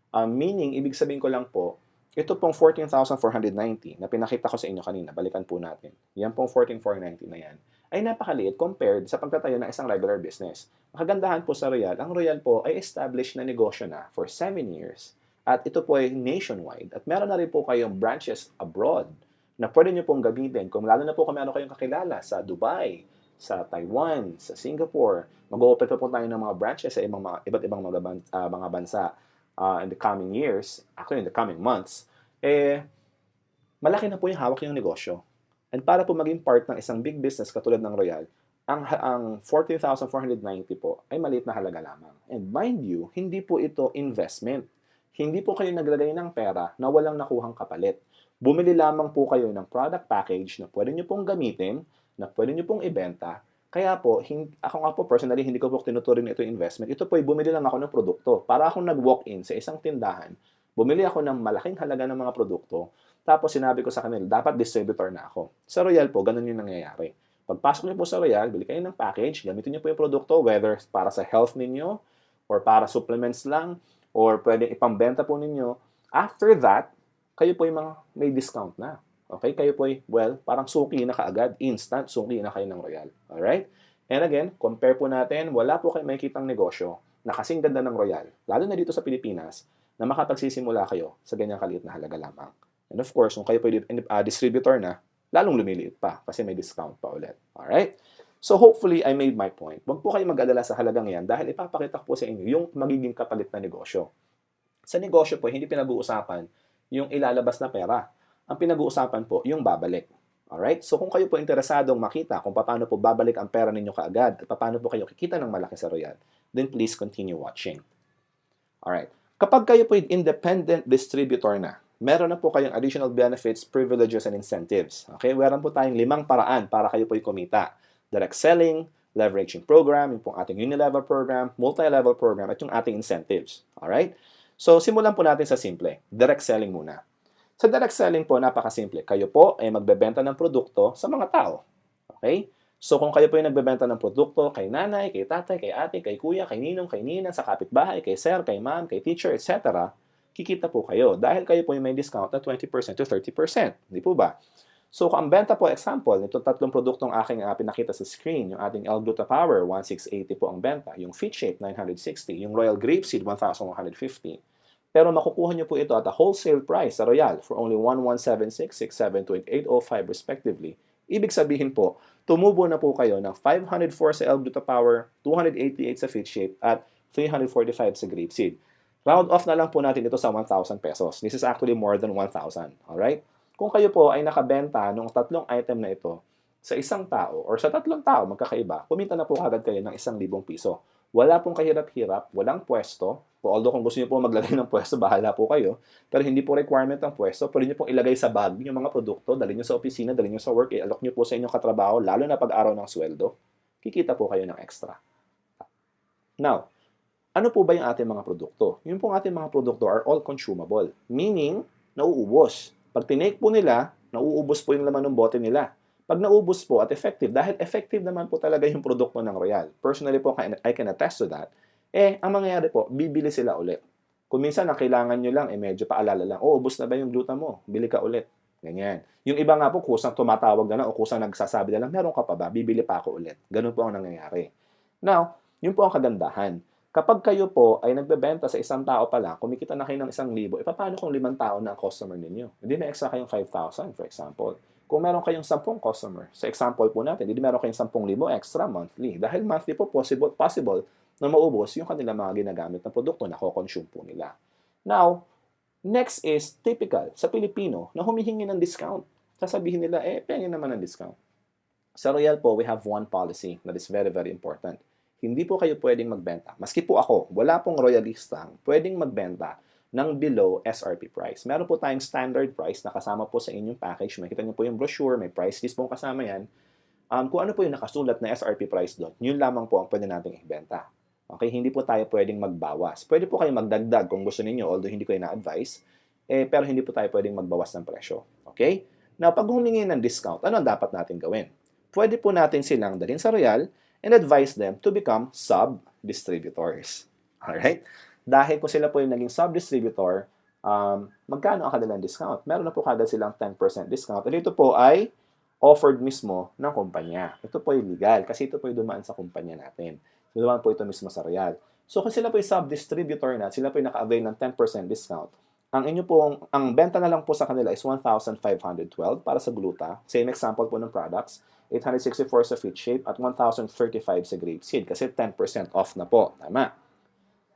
Meaning, ibig sabihin ko lang po, ito pong 14,490 na pinakita ko sa inyo kanina, balikan po natin. Yan pong 14,490 na yan, ay napakaliit compared sa pagtatayo ng isang regular business. Ang kagandahan po sa Royal, ang Royal po ay established na negosyo na for 7 years. At ito po ay nationwide. At meron na rin po kayong branches abroad na pwede nyo pong gamitin. Kung lalo na po kung meron kayong kakilala sa Dubai, sa Taiwan, sa Singapore, mag-open pa po tayo ng mga branches sa iba't ibang mga bansa in the coming years, actually in the coming months, malaki na po yung hawak yung negosyo. And para po maging part ng isang big business katulad ng Royal, ang 14,490 po ay maliit na halaga lamang. And mind you, hindi po ito investment. Hindi po kayo naglagay ng pera na walang nakuhang kapalit. Bumili lamang po kayo ng product package na pwede nyo pong gamitin, na pwede nyo pong ibenta. Kaya po, ako nga po personally, hindi ko po tinuturing na ito investment. Ito po ay bumili lang ako ng produkto. Para akong nag-walk-in sa isang tindahan, bumili ako ng malaking halaga ng mga produkto, tapos sinabi ko sa kanila, dapat distributor na ako. Sa Royal po, ganun yung nangyayari. Pagpasok niyo po sa Royal, bili kayo ng package, gamitin niyo po yung produkto, whether para sa health ninyo, or para supplements lang, or pwede ipambenta po ninyo. After that, kayo po yung mga may discount na. Okay? Kayo po ay, well, parang suki na kaagad. Instant, suki na kayo ng Royal. Alright? And again, compare po natin, wala po kayo makikitang negosyo na kasing ganda ng Royal, lalo na dito sa Pilipinas, na makapagsisimula kayo sa ganyang kaliit na halaga lamang. And of course, kung kayo po distributor na, lalong lumiliit pa kasi may discount pa ulit. Alright? So hopefully, I made my point. Huwag po kayo mag-alala sa halagang yan dahil ipapakita ko po sa inyo yung magiging kapalit na negosyo. Sa negosyo po, hindi pinag-uusapan yung ilalabas na pera. Ang pinag-uusapan po, yung babalik. Alright? So kung kayo po interesadong makita kung paano po babalik ang pera ninyo kaagad at paano po kayo kikita ng malaki sa Royal, then please continue watching. Alright. Kapag kayo po independent distributor na, meron na po kayong additional benefits, privileges, and incentives. Okay? Meron po tayong 5 paraan para kayo po kumita. Direct selling, leveraging program, yung pong ating unilevel program, multi-level program, at yung ating incentives. Alright? So, simulan po natin sa simple. Direct selling muna. Sa direct selling po, napakasimple. Kayo po ay magbebenta ng produkto sa mga tao. Okay? So, kung kayo po ay nagbebenta ng produkto kay nanay, kay tatay, kay ate, kay kuya, kay ninong, kay ninang, sa kapitbahay, kay sir, kay ma'am, kay teacher, etc., kikita po kayo dahil kayo po ay may discount na 20% to 30%. Hindi po ba? So, kung ang benta po, example, ito 3 produktong aking pinakita sa screen, yung ating L-Gluta Power, 1,680 po ang benta, yung Fit Shape, 960, yung Royal Grapeseed, 1,150. Pero makukuha nyo po ito at a wholesale price sa Royal for only 1,176, 672, and 805 respectively. Ibig sabihin po, tumubo na po kayo ng 504 sa L-Gluta Power, 288 sa Fit Shape, at 345 sa Grapeseed. Round off na lang po natin ito sa 1,000 pesos. This is actually more than 1,000. Alright? Kung kayo po ay nakabenta ng 3 item na ito sa isang tao or sa 3 tao magkakaiba, kumita na po agad kayo ng 1,000 piso. Wala pong kahirap-hirap, walang pwesto. Although kung gusto niyo po maglagay ng pwesto, bahala po kayo. Pero hindi po requirement ang pwesto. Pwede niyo pong ilagay sa bag yung mga produkto, dalhin niyo sa opisina, dalhin niyo sa work, i-alok niyo po sa inyong katrabaho, lalo na pag-araw ng sweldo. Kikita po kayo ng extra. Now, ano po ba yung ating mga produkto? Yung pong ating mga produkto are all consumable. Meaning, nauubos. Pag tinake po nila, nauubos po yung laman ng bote nila. Pag naubos po at effective, dahil effective naman po talaga yung produkto ng Royal. Personally po, I can attest to that. Ang mangyayari po, bibili sila ulit. Kung minsan, ang kailangan nyo lang, medyo paalala lang, ubos na ba yung gluta mo? Bili ka ulit. Ganyan. Yung iba nga po, kusang tumatawag na lang o kusang nagsasabi na lang, meron ka pa ba? Bibili pa ako ulit. Ganun po ang nangyayari. Now, yun po ang kagandahan. Kapag kayo po ay nagbebenta sa isang tao pa lang, kumikita na kayo ng 1,000, paano kung 5 tao na ang customer ninyo? Hindi may extra kayong 5,000, for example. Kung meron kayong 10 customer, sa example po natin, hindi meron kayong 10,000 extra monthly. Dahil monthly po, possible na maubos yung kanilang mga ginagamit na produkto na ko-consume po nila. Now, next is typical sa Pilipino na humihingi ng discount. Sasabihin nila, pengen naman ng discount. Sa Royal po, we have one policy that is very, very important. hindi po kayo pwedeng magbenta. Maski po ako, wala pong royalistang pwedeng magbenta ng below SRP price. Meron po tayong standard price na kasama po sa inyong package. Makita niyo po yung brochure, may price list po kasama yan. Kung ano po yung nakasulat na SRP price doon, yun lamang po ang pwede nating ibenta. Okay, hindi po tayo pwedeng magbawas. Pwede po kayo magdagdag kung gusto niyo, although hindi ko na-advise, pero hindi po tayo pwedeng magbawas ng presyo. Okay? Now, pag humingi ng discount, ano ang dapat natin gawin? Pwede po natin silang dalhin sa Royal and advise them to become sub-distributors. Alright? Dahil kung sila po yung naging sub-distributor, magkano ang kanilang discount? Meron na po kagad silang 10% discount. At ito po ay offered mismo ng kumpanya. Ito po yung legal kasi ito po yung dumaan sa kumpanya natin. So, dumaan po ito mismo sa Royal. So, kung sila po yung sub-distributor na, sila po yung naka-avail ng 10% discount, ang benta na lang po sa kanila is 1,512 para sa gluta. Same example po ng products. 864 sa fit shape at 1,035 sa grape seed kasi 10% off na po. Tama.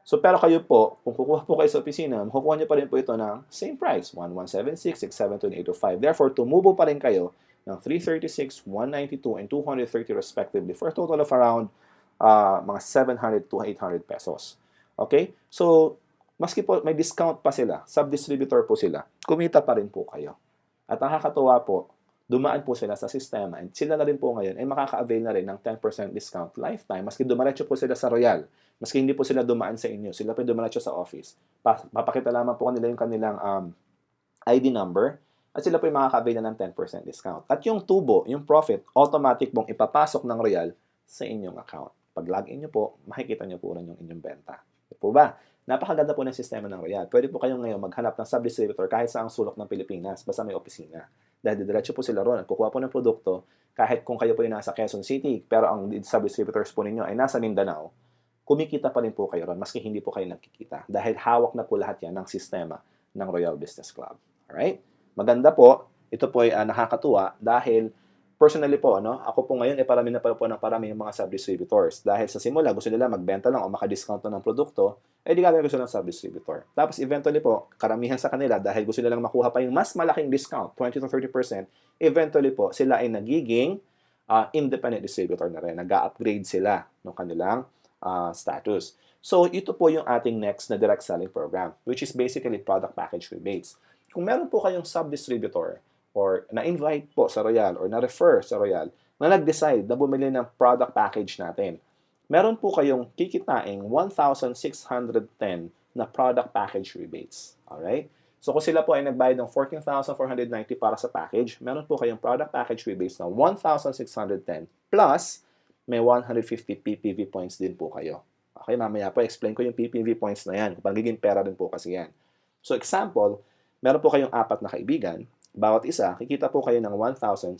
So, pero kayo po, kung kukuha po kayo sa opisina, makukuha nyo pa rin po ito ng same price, 1,176, 672, and 805. Therefore, tumubo pa rin kayo ng 336, 192, and 230 respectively for a total of around mga 700 to 800 pesos. Okay? So, maski po may discount pa sila, sub-distributor po sila, kumita pa rin po kayo. At nakakatuwa po, dumaan po sila sa sistema and sila na rin po ngayon ay makaka-avail na rin ng 10% discount lifetime maski dumiretso po sila sa Royal, maski hindi po sila dumaan sa inyo, sila po dumiretso sa office. Papakita lamang po kanila yung kanilang ID number at sila po yung makaka-avail na ng 10% discount. At yung tubo, yung profit, automatic pong ipapasok ng Royal sa inyong account. Pag login nyo po, makikita nyo po rin yung inyong benta. Ito po ba? Napakaganda po ng sistema ng Royal. Pwede po kayong ngayon maghanap ng sub-distributor kahit sa ang sulok ng Pilipinas, basta may opisina. Dahil diretso po sila ron at kukuha po ng produkto, kahit kung kayo po yung nasa Quezon City, pero ang sub-distributors po ninyo ay nasa Mindanao, kumikita pa rin po kayo ron, maski hindi po kayo nagkikita. Dahil hawak na po lahat yan ng sistema ng Royal Business Club. Alright? Maganda po. Ito po ay nakakatuwa dahil personally po, ako po ngayon, parami na po ng parami yung mga sub-distributors. Dahil sa simula, gusto nila magbenta lang o maka-discount ng produkto, di gagawin ko silang sub-distributor. Tapos eventually po, karamihan sa kanila, dahil gusto nilang makuha pa yung mas malaking discount, 20 to 30%, eventually po, sila ay nagiging independent distributor na rin. Nag-upgrade sila ng kanilang status. So, ito po yung ating next na direct selling program, which is basically product package rebates. Kung meron po kayong sub-distributor, or na-invite po sa Royal or na-refer sa Royal na nag-decide na bumili ng product package natin, meron po kayong kikitaing 1,610 na product package rebates. Alright? So kung sila po ay nagbayad ng 14,490 para sa package, meron po kayong product package rebates na 1,610 plus may 150 PPV points din po kayo. Okay, mamaya po explain ko yung PPV points na yan. Pagiging pera din po kasi yan. So example, meron po kayong 4 na kaibigan. Bawat isa, kikita po kayo ng 1,610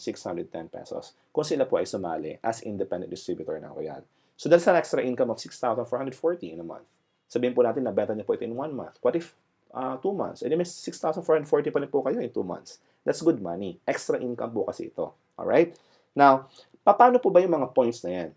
pesos kung sila po ay sumali as independent distributor ng Royal. So that's an extra income of 6,440 in a month. Sabihin po natin na benta niyo po ito in 1 month. What if 2 months? May 6,440 pa rin po kayo in 2 months. That's good money. Extra income po kasi ito. Alright? Now, paano po ba yung mga points na yan?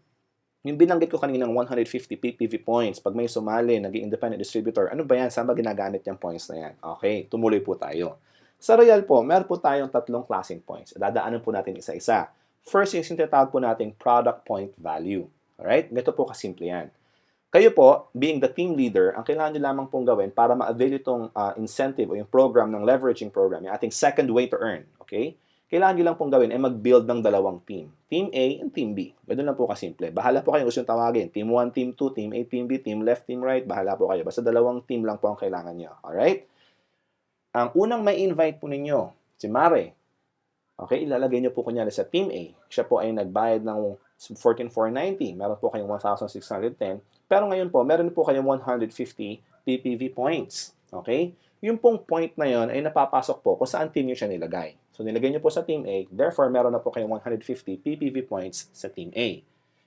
Yung binanggit ko kanina ng 150 PPV points, pag may sumali, naging independent distributor, ano ba yan? Saan ba ginagamit yung points na yan? Okay, tumuloy po tayo. Sa Royal po, meron po tayong 3 klaseng points. Dadaanan po natin isa-isa. First, yung tinatawag po nating product point value. Alright? Ganito po kasimple yan. Kayo po, being the team leader, ang kailangan nyo lamang pong gawin para ma-avail itong incentive o yung program ng leveraging program, yung ating second way to earn. Okay? Kailangan nyo lang pong gawin ay mag-build ng 2 team. Team A and Team B. Ganun lang po kasimple. Bahala po kayo gusto yung tawagin. Team 1, Team 2, Team A, Team B, Team left, Team right. Bahala po kayo. Basta 2 team lang po ang kailangan nyo. Alright? Ang unang may invite po ninyo, si Mare. Okay, ilalagay nyo po kunyari sa Team A. Siya po ay nagbayad ng 14,490. Meron po kayong 1,610. Pero ngayon po, meron po kayong 150 PPV points. Okay? Yung pong point na yon ay napapasok po kung saan team nyo siya nilagay. So, nilagay nyo po sa Team A. Therefore, meron na po kayong 150 PPV points sa Team A.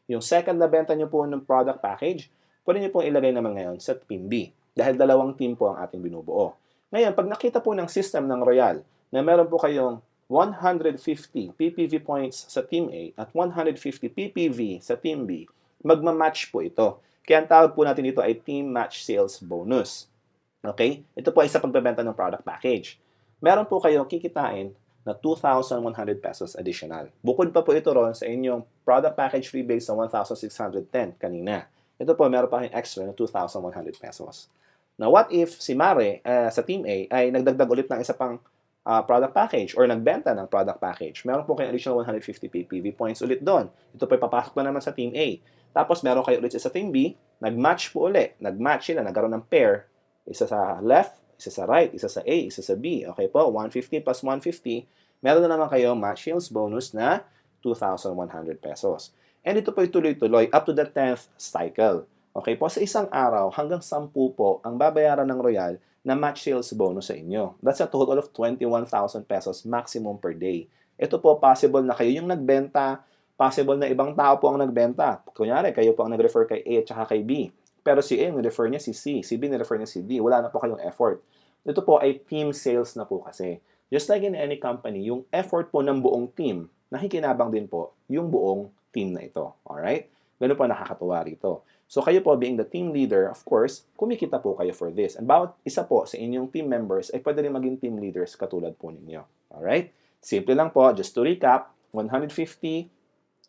Yung second na benta nyo po ng product package, pwede nyo pong ilagay naman ngayon sa Team B. Dahil 2 team po ang ating binubuo. Ngayon, pag nakita po ng system ng Royal na meron po kayong 150 PPV points sa Team A at 150 PPV sa Team B, magmamatch po ito. Kaya ang tawag po natin dito ay Team Match Sales Bonus. Okay? Ito po ay sa pagbebenta ng product package. Meron po kayo kikitain na 2,100 pesos additional. Bukod pa po ito ron sa inyong product package rebate sa 1,610 kanina. ito po, meron pa kayong extra na 2,100 pesos. Now, what if si Mare sa Team A ay nagdagdag ulit ng isa pang product package or nagbenta ng product package? Meron po kayong additional 150 PPV points ulit doon. Ito po papasok na naman sa Team A. Tapos meron kayo ulit sa Team B, nag-match po ulit. Nag-match sila, nagkaroon ng pair. Isa sa left, isa sa right, isa sa A, isa sa B. Okay po, 150 plus 150. Meron na naman kayo match sales bonus na 2,100 pesos. And ito po tuloy-tuloy up to the 10th cycle. Okay po, sa isang araw hanggang 10 po ang babayaran ng Royal na match sales bonus sa inyo. That's a total of 21,000 pesos maximum per day. Ito po, possible na kayo yung nagbenta, possible na ibang tao po ang nagbenta. Kunyari, kayo po ang nag-refer kay A at saka kay B. Pero si A, nag-refer niya si C. Si B, nag-refer niya si D. Wala na po kayong effort. Ito po ay team sales na po kasi. Just like in any company, yung effort po ng buong team, nakikinabang din po yung buong team na ito. Alright? Ganun po nakakatuwa rito. So kayo po being the team leader, of course, kumikita po kayo for this. And bawat isa po sa inyong team members ay pwede rin maging team leaders katulad po ninyo. Alright? Simple lang po, just to recap, 150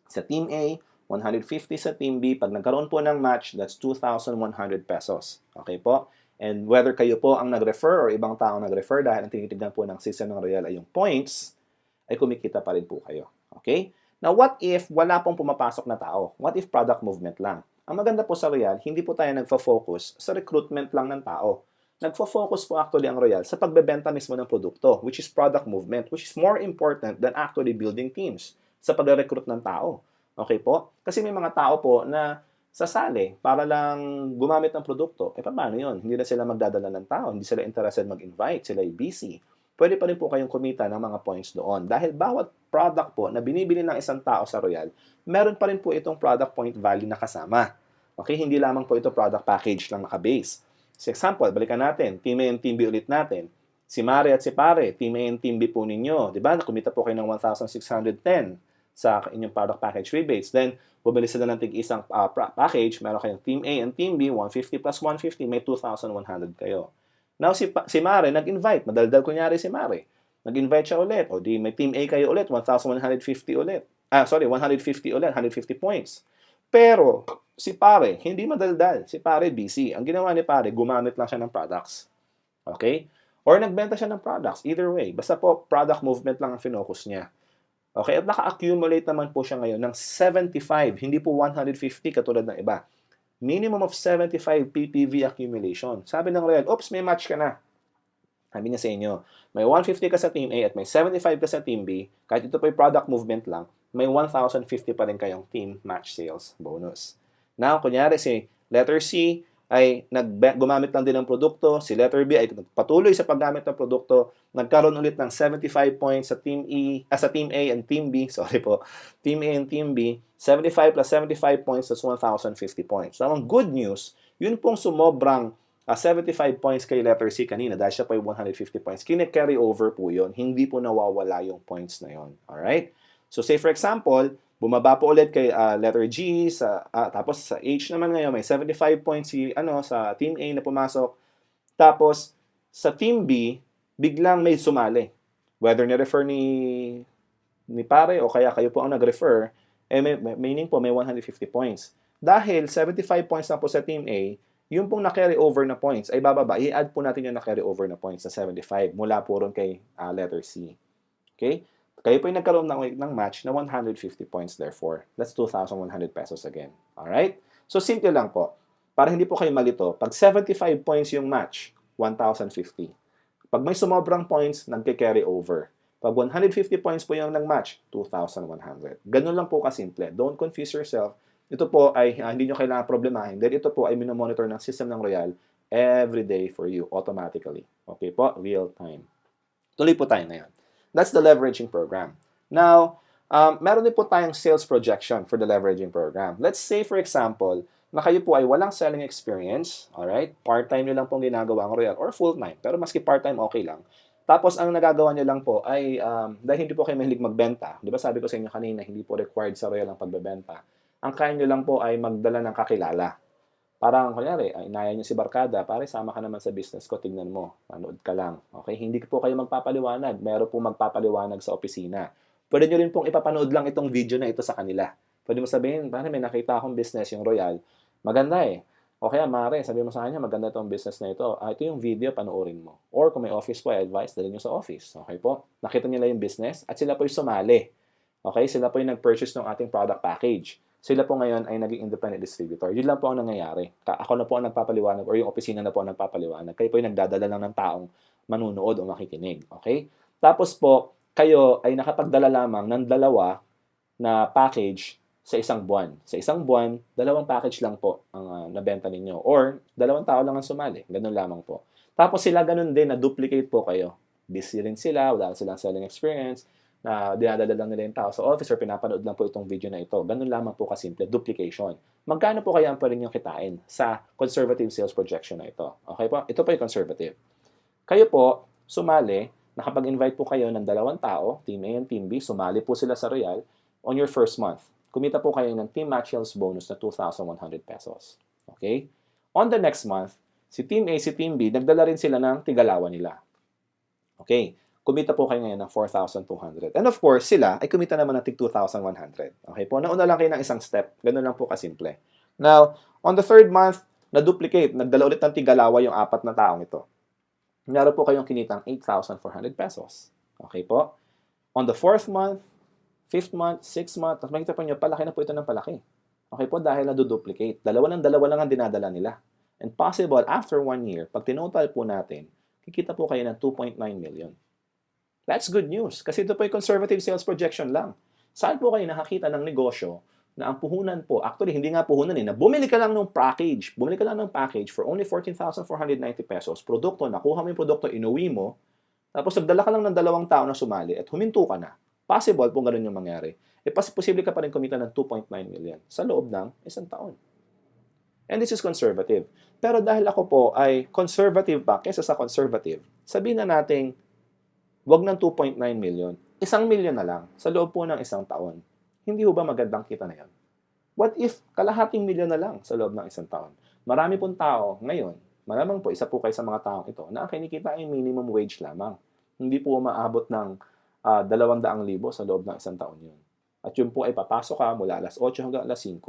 sa Team A, 150 sa Team B. Pag nagkaroon po ng match, that's 2,100 pesos. Okay po? And whether kayo po ang nag-refer or ibang tao nag-refer dahil ang tinitignan po ng system ng Royal ay yung points, ay kumikita pa rin po kayo. Okay? Now, what if wala pong pumapasok na tao? What if product movement lang? Ang maganda po sa Royal, hindi po tayo nagfo-focus sa recruitment lang ng tao. Nagfo-focus po actually ang Royal sa pagbebenta mismo ng produkto, which is product movement, which is more important than actually building teams sa pag-recruit ng tao. Okay po? Kasi may mga tao po na sasali para lang gumamit ng produkto. Eh, paano yun? Hindi na sila magdadala ng tao, hindi sila interested mag-invite, sila ay busy. Pwede pa rin po kayong kumita ng mga points doon. Dahil bawat product po na binibili ng isang tao sa Royal, meron pa rin po itong product point value na kasama. Okay, hindi lamang po ito product package lang naka-base. For example, balikan natin, Team A and Team B ulit natin. Si Mare at si Pare, Team A and Team B po ninyo. Diba? Kumita po kayo ng 1,610 sa inyong product package rebates. Then, bumili sila ng tig-isang package. Meron kayong Team A and Team B, 150 plus 150, may 2,100 kayo. Now, si Mare, nag-invite. Madaldal kunyari si Mare. Nag-invite siya ulit. O di, may Team A kayo ulit, 1,150 ulit. 150 ulit, 150 points. Pero, si Pare, hindi madaldal. Si Pare, busy. Ang ginawa ni Pare, gumamit lang siya ng products. Okay? Or nagbenta siya ng products. Either way. Basta po, product movement lang ang focus niya. Okay? At naka-accumulate naman po siya ngayon ng 75. Hindi po 150 katulad ng iba. Minimum of 75 PPV accumulation. Sabi ng Royal, oops, may match ka na. Sabi niya sa inyo, may 150 ka sa Team A at may 75 ka sa Team B, kahit ito po yung product movement lang, may 1,050 pa rin kayong team match sales bonus. Now, kunyari si letter C ay gumamit lang din ng produkto, si letter B ay patuloy sa paggamit ng produkto, nagkaroon ulit ng 75 points sa Team sa Team A and Team B, sorry po, Team A and Team B, 75 plus 75 points, that's 1,050 points. So, ang good news, yun pong sumobrang 75 points kay letter C kanina dahil siya po yung 150 points. Kine-carry over po yun. Hindi po nawawala yung points na yun. Alright? So, say for example, bumaba po ulit kay letter G, tapos sa H naman ngayon, may 75 points sa Team A na pumasok. Tapos, sa Team B, biglang may sumali. Whether ni-refer ni Pare o kaya kayo po ang nag-refer, meaning po may 150 points. Dahil 75 points na po sa Team A, yung pong na-carry over na points ay bababa. I-add po natin yung na-carry over na points sa 75 mula po ron kay letter C. Okay? Kayo po yung nagkaroon ng match na 150 points therefore. That's 2,100 pesos again. Alright? So, simple lang po. Para hindi po kayo malito, pag 75 points yung match, 1,050. Pag may sumobrang points, nagke-carry over. Pag 150 points po yung nag-match, 2,100. Ganun lang po kasimple. Don't confuse yourself. Ito po ay hindi nyo kailangan problemahin dahil ito po ay minomonitor ng system ng Royal every day for you automatically. Okay po? Real time. Tuloy po tayo ngayon. That's the leveraging program. Now, meron din po tayong sales projection for the leveraging program. Let's say, for example, na kayo po ay walang selling experience, alright? Part-time nyo lang pong ginagawa ang Royal or full-time. Pero maski part-time, okay lang. Tapos, ang nagagawa nyo lang po ay, dahil hindi po kayo mahilig magbenta, di ba sabi ko sa inyo kanina, hindi po required sa Royal ang pagbebenta. Ang kaya nyo lang po ay magdala ng kakilala. Parang, kunyari, inaya nyo si Barkada, pare, sama ka naman sa business ko, tignan mo, manood ka lang. Okay? Hindi po kayo magpapaliwanag. Meron po magpapaliwanag sa opisina. Pwede nyo rin pong ipapanood lang itong video na ito sa kanila. Pwede mo sabihin, pare, may nakita akong business, yung Royal. Maganda eh. O kaya, Mare, sabi mo sa kanya, maganda itong business na ito. Ito yung video, panoorin mo. Or kung may office po, advice, dalhin nyo sa office. Okay po? Nakita nila yung business at sila po yung sumali. Okay? Sila po yung nag-purchase ng ating product package. Sila po ngayon ay naging independent distributor. Yun lang po ang nangyayari. Ako na po ang nagpapaliwanag or yung opisina na po ang nagpapaliwanag. Kayo po yung nagdadala lang ng taong manunood o makikinig. Okay? Tapos po, kayo ay nakapagdala lamang ng dalawa na package sa isang buwan. Sa isang buwan, dalawang package lang po ang nabenta ninyo. Or, dalawang tao lang ang sumali. Ganun lamang po. Tapos sila ganun din, na-duplicate po kayo. Busy rin sila, wala silang selling experience, na dinadala lang nila yung tao sa office or pinapanood lang po itong video na ito. Ganun lamang po kasimple, duplication. Magkano po kaya ang pwede nyo kitain sa conservative sales projection na ito? Okay po? Ito po yung conservative. Kayo po, sumali, nakapag-invite po kayo ng dalawang tao, Team A and Team B, sumali po sila sa Royal on your first month. Kumita po kayo ng Team Match Sales bonus na 2,100 pesos. Okay? On the next month, si Team A, si Team B, nagdala rin sila ng tigalawa nila. Okay? Kumita po kayo ngayon ng 4,200. And of course, sila ay kumita naman ng tig 2,100. Okay po? Nauna lang kayo ng isang step. Ganun lang po kasimple. Now, on the third month, na-duplicate. Nagdala ulit ng tigalawa yung apat na taong ito. Meron po kayong kinitang 8,400 pesos. Okay po? On the fourth month, fifth month, sixth month, tapos makikita po nyo, palaki na po ito ng palaki. Okay po, dahil naduduplicate. Dalawa lang ang dinadala nila. And possible, after 1 year, pag tinotal po natin, kikita po kayo ng 2.9 million. That's good news. Kasi ito po yung conservative sales projection lang. Saan po kayo nakakita ng negosyo na ang puhunan po, actually, hindi nga puhunan na bumili ka lang ng package. Bumili ka lang ng package for only 14,490 pesos. Produkto, nakuha mo yung produkto, inuwi mo, tapos nagdala ka lang ng dalawang tao na sumali at huminto ka na. Possible po ganun yung mangyari. Posible ka pa rin kumita ng 2.9 million sa loob ng isang taon. And this is conservative. Pero dahil ako po ay conservative pa kaysa sa conservative, sabihin na nating wag ng 2.9 million, 1 million na lang sa loob po ng isang taon. Hindi ho ba magandang kita na yan? What if kalahating milyon na lang sa loob ng isang taon? Marami pong tao ngayon, malamang po isa po kayo sa mga taong ito, na ang kinikita ay minimum wage lamang. Hindi po maabot ng 200,000 sa loob ng isang taon yun. At yun po ay papasok ka mula alas 8 hanggang alas 5,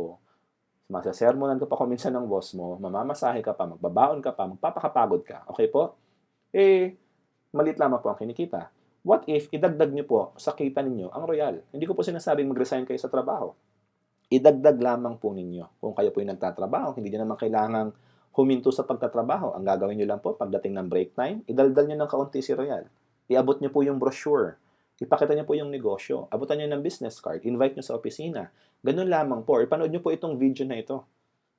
masasermonan ka pa kuminsan ng boss mo, mamamasahe ka pa, magbabaon ka pa, magpapakapagod ka. Okay po? Malit lamang po ang kinikita. What if idagdag nyo po sa kita ninyo ang Royal? Hindi ko po sinasabing mag-resign kayo sa trabaho. Idagdag lamang po ninyo. Kung kayo po yung nagtatrabaho, hindi nyo naman kailangang huminto sa pagtatrabaho. Ang gagawin nyo lang po, pagdating ng break time, idaldal nyo ng kaunti si Royal. Iabot nyo po yung brochure. Ipakita nyo po yung negosyo. Abutan nyo ng business card. Invite nyo sa opisina. Ganun lamang po. Ipanood nyo po itong video na ito.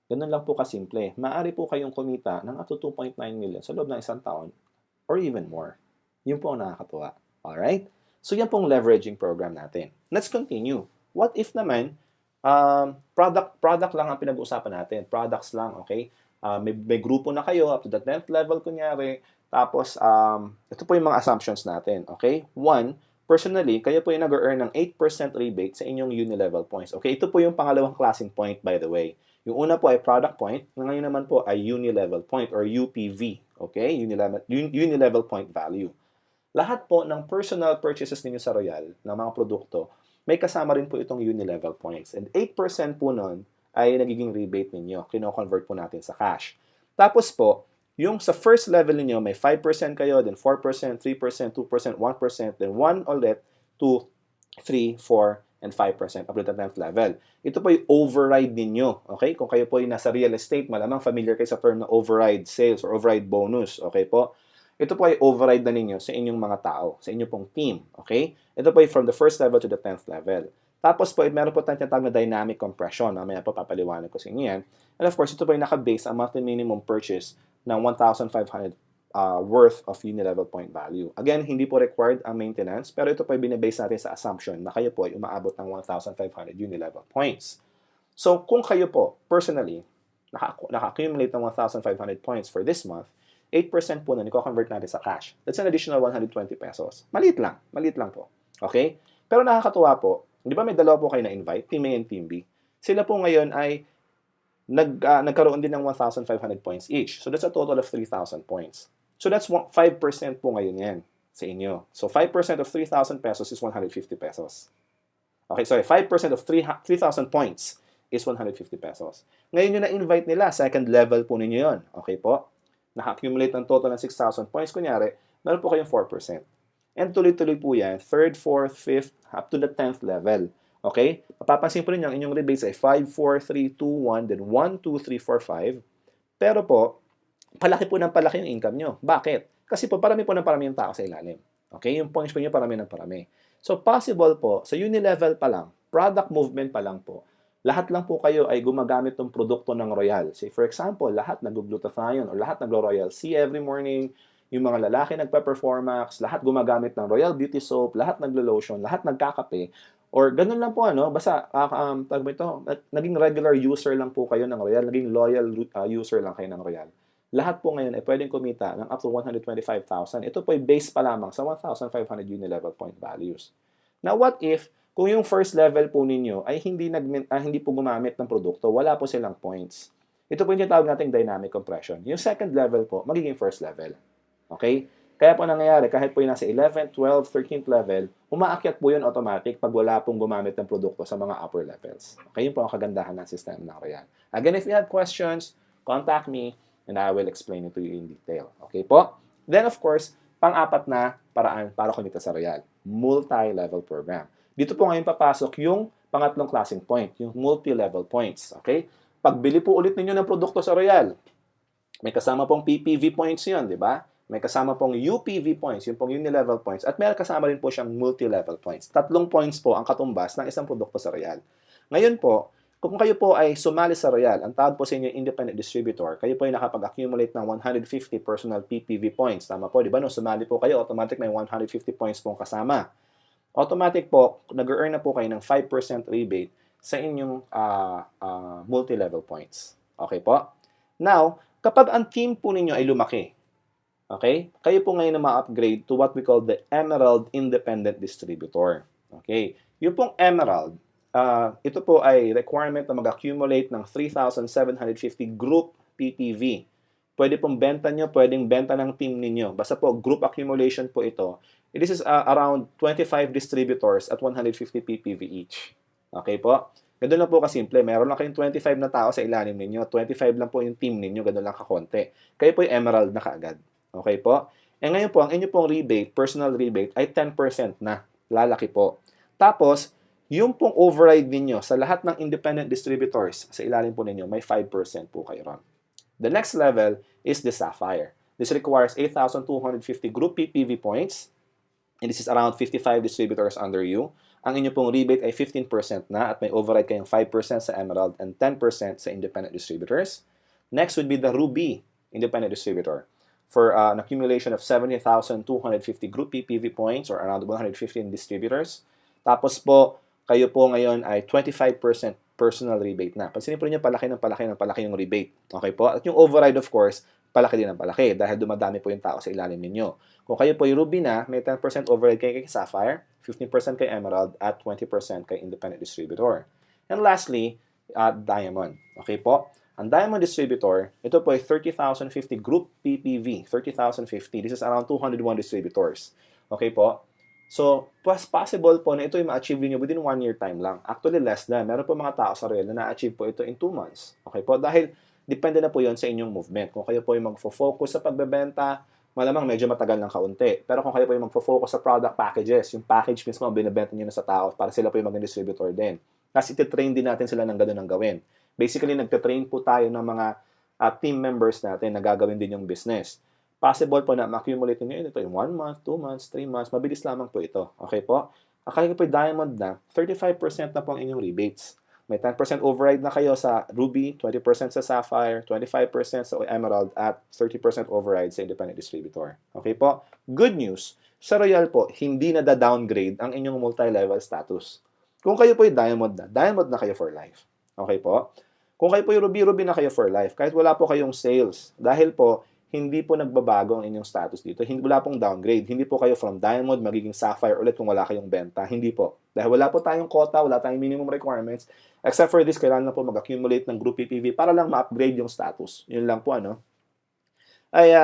Ganun lang po kasimple. Maaari po kayong kumita ng up to 2.9 million sa loob ng isang taon or even more. Yun po ang nakakatuwa. Alright? So yan pong leveraging program natin. Let's continue. What if naman, product lang ang pinag-uusapan natin. Products lang, okay? May grupo na kayo up to the 10th level kunyari. Tapos, ito po yung mga assumptions natin, okay? One, personally, kayo po yung nag-earn ng 8% rebate sa inyong uni-level points. Okay, ito po yung pangalawang klaseng point, by the way. Yung una po ay product point, ngayon naman po ay uni-level point or UPV. Okay, uni-level point value. Lahat po ng personal purchases ninyo sa Royal, ng mga produkto, may kasama rin po itong uni-level points. And 8% po nun ay nagiging rebate ninyo. Kino-convert po natin sa cash. Tapos po, yung sa first level ninyo, may 5% kayo, then 4%, 3%, 2%, 1%, then 1 ulit, 2, 3, 4, and 5% up to the 10th level. Ito po yung override ninyo. Okay? Kung kayo po yung nasa real estate, malamang familiar kayo sa term na override sales or override bonus. Okay po? Ito po ay override na ninyo sa inyong mga tao, sa inyong pong team. Okay? Ito po ay from the first level to the 10th level. Tapos po, meron po tayong tinatawag na dynamic compression. Mamaya po papaliwanag ko sa inyo yan. And of course, ito po ay naka-base ang monthly minimum purchase ng 1,500 worth of uni-level point value. Again, hindi po required ang maintenance, pero ito po ay binibase natin sa assumption na kayo po ay umaabot ng 1,500 uni-level points. So, kung kayo po, personally, naka-accumulate ng 1,500 points for this month, 8% po na i-convert natin sa cash. That's an additional 120 pesos. Maliit lang po. Okay? Pero nakakatuwa po, di ba may dalawa po kayo na-invite, Team A and Team B? Sila po ngayon ay nagkaroon din ng 1,500 points each. So, that's a total of 3,000 points. So, that's 5% po ngayon yan sa inyo. So, 5% of 3,000 pesos is 150 pesos. Okay, sorry, 5% of 3,000 points is 150 pesos. Ngayon yung na-invite nila, second level po ninyo yun. Okay po? Naka-accumulate ng total ng 6,000 points. Kunyari, meron po kayong 4%. And tuloy-tuloy po yan, 3rd, 4th, 5th, up to the 10th level. Okay? Mapapansin po ninyo, ang inyong rebates ay 5, 4, 3, 2, 1, then 1, 2, 3, 4, 5. Pero po, palaki po ng palaki yung income nyo. Bakit? Kasi po, parami po ng parami yung tao sa ilalim. Okay? Yung points po nyo, parami ng parami. So, possible po, sa unilevel pa lang, product movement pa lang po, lahat lang po kayo ay gumagamit ng produkto ng Royal. Say, for example, lahat nag-glutathione or lahat nagro-Royal C every morning, yung mga lalaki nagpa-Performax, lahat gumagamit ng Royal Beauty Soap, lahat naglo-lotion, lahat nagkakape, or ganun lang po, basta, naging regular user lang po kayo ng Royal, naging loyal user lang kayo ng Royal. Lahat po ngayon ay pwedeng kumita ng up to 125,000. Ito po ay based pa lamang sa 1,500 unilevel point values. Now, what if, kung yung first level po ninyo ay hindi po gumamit ng produkto, wala po silang points. Ito po yung tinatawag nating dynamic compression. Yung second level po, magiging first level. Okay? Kaya po nangyayari, kahit po yung nasa 11th, 12th, 13th level, umaakyat po yun automatic pag wala pong gumamit ng produkto sa mga upper levels. Okay? Yun po ang kagandahan ng system ng Royal. Again, if you have questions, contact me and I will explain it to you in detail. Okay po? Then, of course, pang-apat na paraan para kumita sa Royal, multi-level program. Dito po ngayon papasok yung pangatlong klaseng point, yung multi-level points. Okay? Pagbili po ulit ninyo ng produkto sa Royal, may kasama pong PPV points yun, di ba? May kasama pong UPV points, yung pong unilevel points, at may kasama rin po siyang multi-level points. 3 points po ang katumbas ng isang produkto sa Royal. Ngayon po, kung kayo po ay sumali sa Royal, ang tawag po sa inyo independent distributor, kayo po ay nakapag-accumulate ng 150 personal PPV points. Tama po, di ba? Nung sumali po kayo, automatic may 150 points pong kasama. Automatic po, nag-earn na po kayo ng 5% rebate sa inyong multi-level points. Okay po? Now, kapag ang team po ninyo ay lumaki, okay, kayo po ngayon na ma-upgrade to what we call the Emerald Independent Distributor. Okay? Yung pong Emerald, ito po ay requirement na mag-accumulate ng 3,750 group PPV. Pwede pong benta nyo, pwedeng benta ng team ninyo. Basta po, group accumulation po ito. This is around 25 distributors at 150 PPV each. Okay po? Ganun lang po kasimple. Meron lang kayong 25 na tao sa ilalim ninyo. 25 lang po yung team ninyo. Ganun lang kakonti. Kayo po yung Emerald na kaagad. Okay po? E ngayon po, ang inyo pong rebate, personal rebate, ay 10% na. Lalaki po. Tapos, yung pong override ninyo sa lahat ng independent distributors sa ilalim po ninyo, may 5% po kayo ron. The next level is the Sapphire. This requires 8,250 group PPV points, and this is around 55 distributors under you. Ang inyo pong rebate ay 15% na at may override kayong 5% sa Emerald and 10% sa independent distributors. Next would be the Ruby independent distributor for an accumulation of 70,250 group PPV points or around 115 distributors. Tapos po, kayo po ngayon ay 25% personal rebate na. Pansinin po niyo, palaki yung rebate. Okay po? At yung override, of course, palaki din ng palaki dahil dumadami po yung tao sa ilalim ninyo. Kung kayo po yung Ruby na, may 10% override kay Sapphire, 15% kay Emerald, at 20% kay Independent Distributor. And lastly, Diamond. Okay po? Ang Diamond Distributor, ito po ay 30,050 group PPV. 30,050. This is around 201 distributors. Okay po? So, possible po na ito ay ma-achieve niyo within 1 year time lang. Actually, less than. Meron po mga tao sa Royal na na-achieve po ito in 2 months. Okay po? Dahil, depende na po yon sa inyong movement. Kung kayo po ay mag-focus sa pagbebenta, malamang medyo matagal ng kaunti. Pero kung kayo po ay mag-focus sa product packages, yung package mismo ang binibenta niyo na sa tao para sila po ay maging distributor din. Kasi ititrain din natin sila ng gano'n ang gawin. Basically, nagtitrain po tayo ng mga team members natin na gagawin din yung business. Possible po na ma-accumulate nyo ito in 1 month, 2 months, 3 months. Mabilis lamang po ito. Okay po? Kaya po Diamond na, 35% na po ang inyong rebates. May 10% override na kayo sa Ruby, 20% sa Sapphire, 25% sa Emerald, at 30% override sa Independent Distributor. Okay po? Good news. Sa Royal po, hindi na da-downgrade ang inyong multi-level status. Kung kayo po Diamond na kayo for life. Okay po? Kung kayo po Ruby na kayo for life, kahit wala po kayong sales, dahil po, hindi po nagbabago ang inyong status dito. Wala pong downgrade. Hindi po kayo from Diamond magiging Sapphire ulit kung wala kayong benta. Hindi po. Dahil wala po tayong quota, wala tayong minimum requirements. Except for this, kailangan na po mag-accumulate ng group PPV para lang ma-upgrade yung status. Yun lang po, ano? Ay,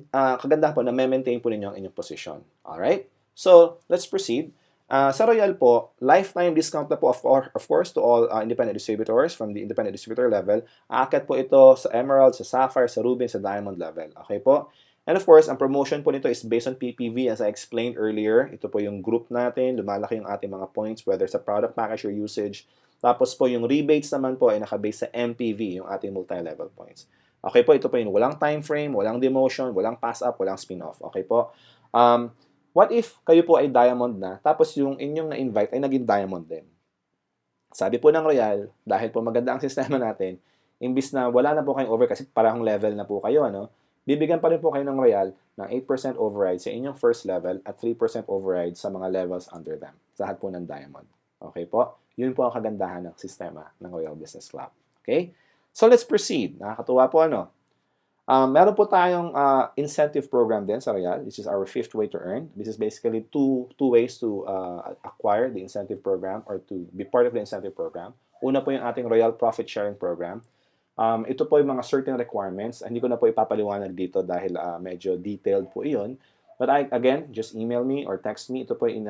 kagandahan po na ma-maintain po ninyo ang inyong position. Alright? So, let's proceed. Sa Royal po, lifetime discount na po of course to all independent distributors from the independent distributor level. Aakyat po ito sa Emerald, sa Sapphire, sa Ruby, sa Diamond level. Okay po? And of course, ang promotion po nito is based on PPV as I explained earlier. Ito po yung group natin, lumalaki yung ating mga points whether sa product package or usage. Tapos po yung rebates naman po ay nakabase sa MPV, yung ating multi-level points. Okay po, ito po yung walang time frame, walang demotion, walang pass up, walang spin-off. Okay po? What if kayo po ay diamond na, tapos yung inyong na-invite ay naging diamond din? Sabi po ng Royal, dahil po maganda ang sistema natin, imbis na wala na po kayong over kasi parang level na po kayo, ano, bibigyan pa rin po kayo ng Royal ng 8% override sa inyong first level at 3% override sa mga levels under them. Sa lahat po ng diamond. Okay po? Yun po ang kagandahan ng sistema ng Royal Business Club. Okay? So let's proceed. Nakakatuwa po ano. Meron po tayong incentive program din sa Royal, which is our fifth way to earn. This is basically two ways to acquire the incentive program or to be part of the incentive program. Una po yung ating Royal Profit Sharing Program. Ito po yung mga certain requirements. Hindi ko na po ipapaliwanag dito dahil medyo detailed po iyon. But again, just email me or text me. Ito po yung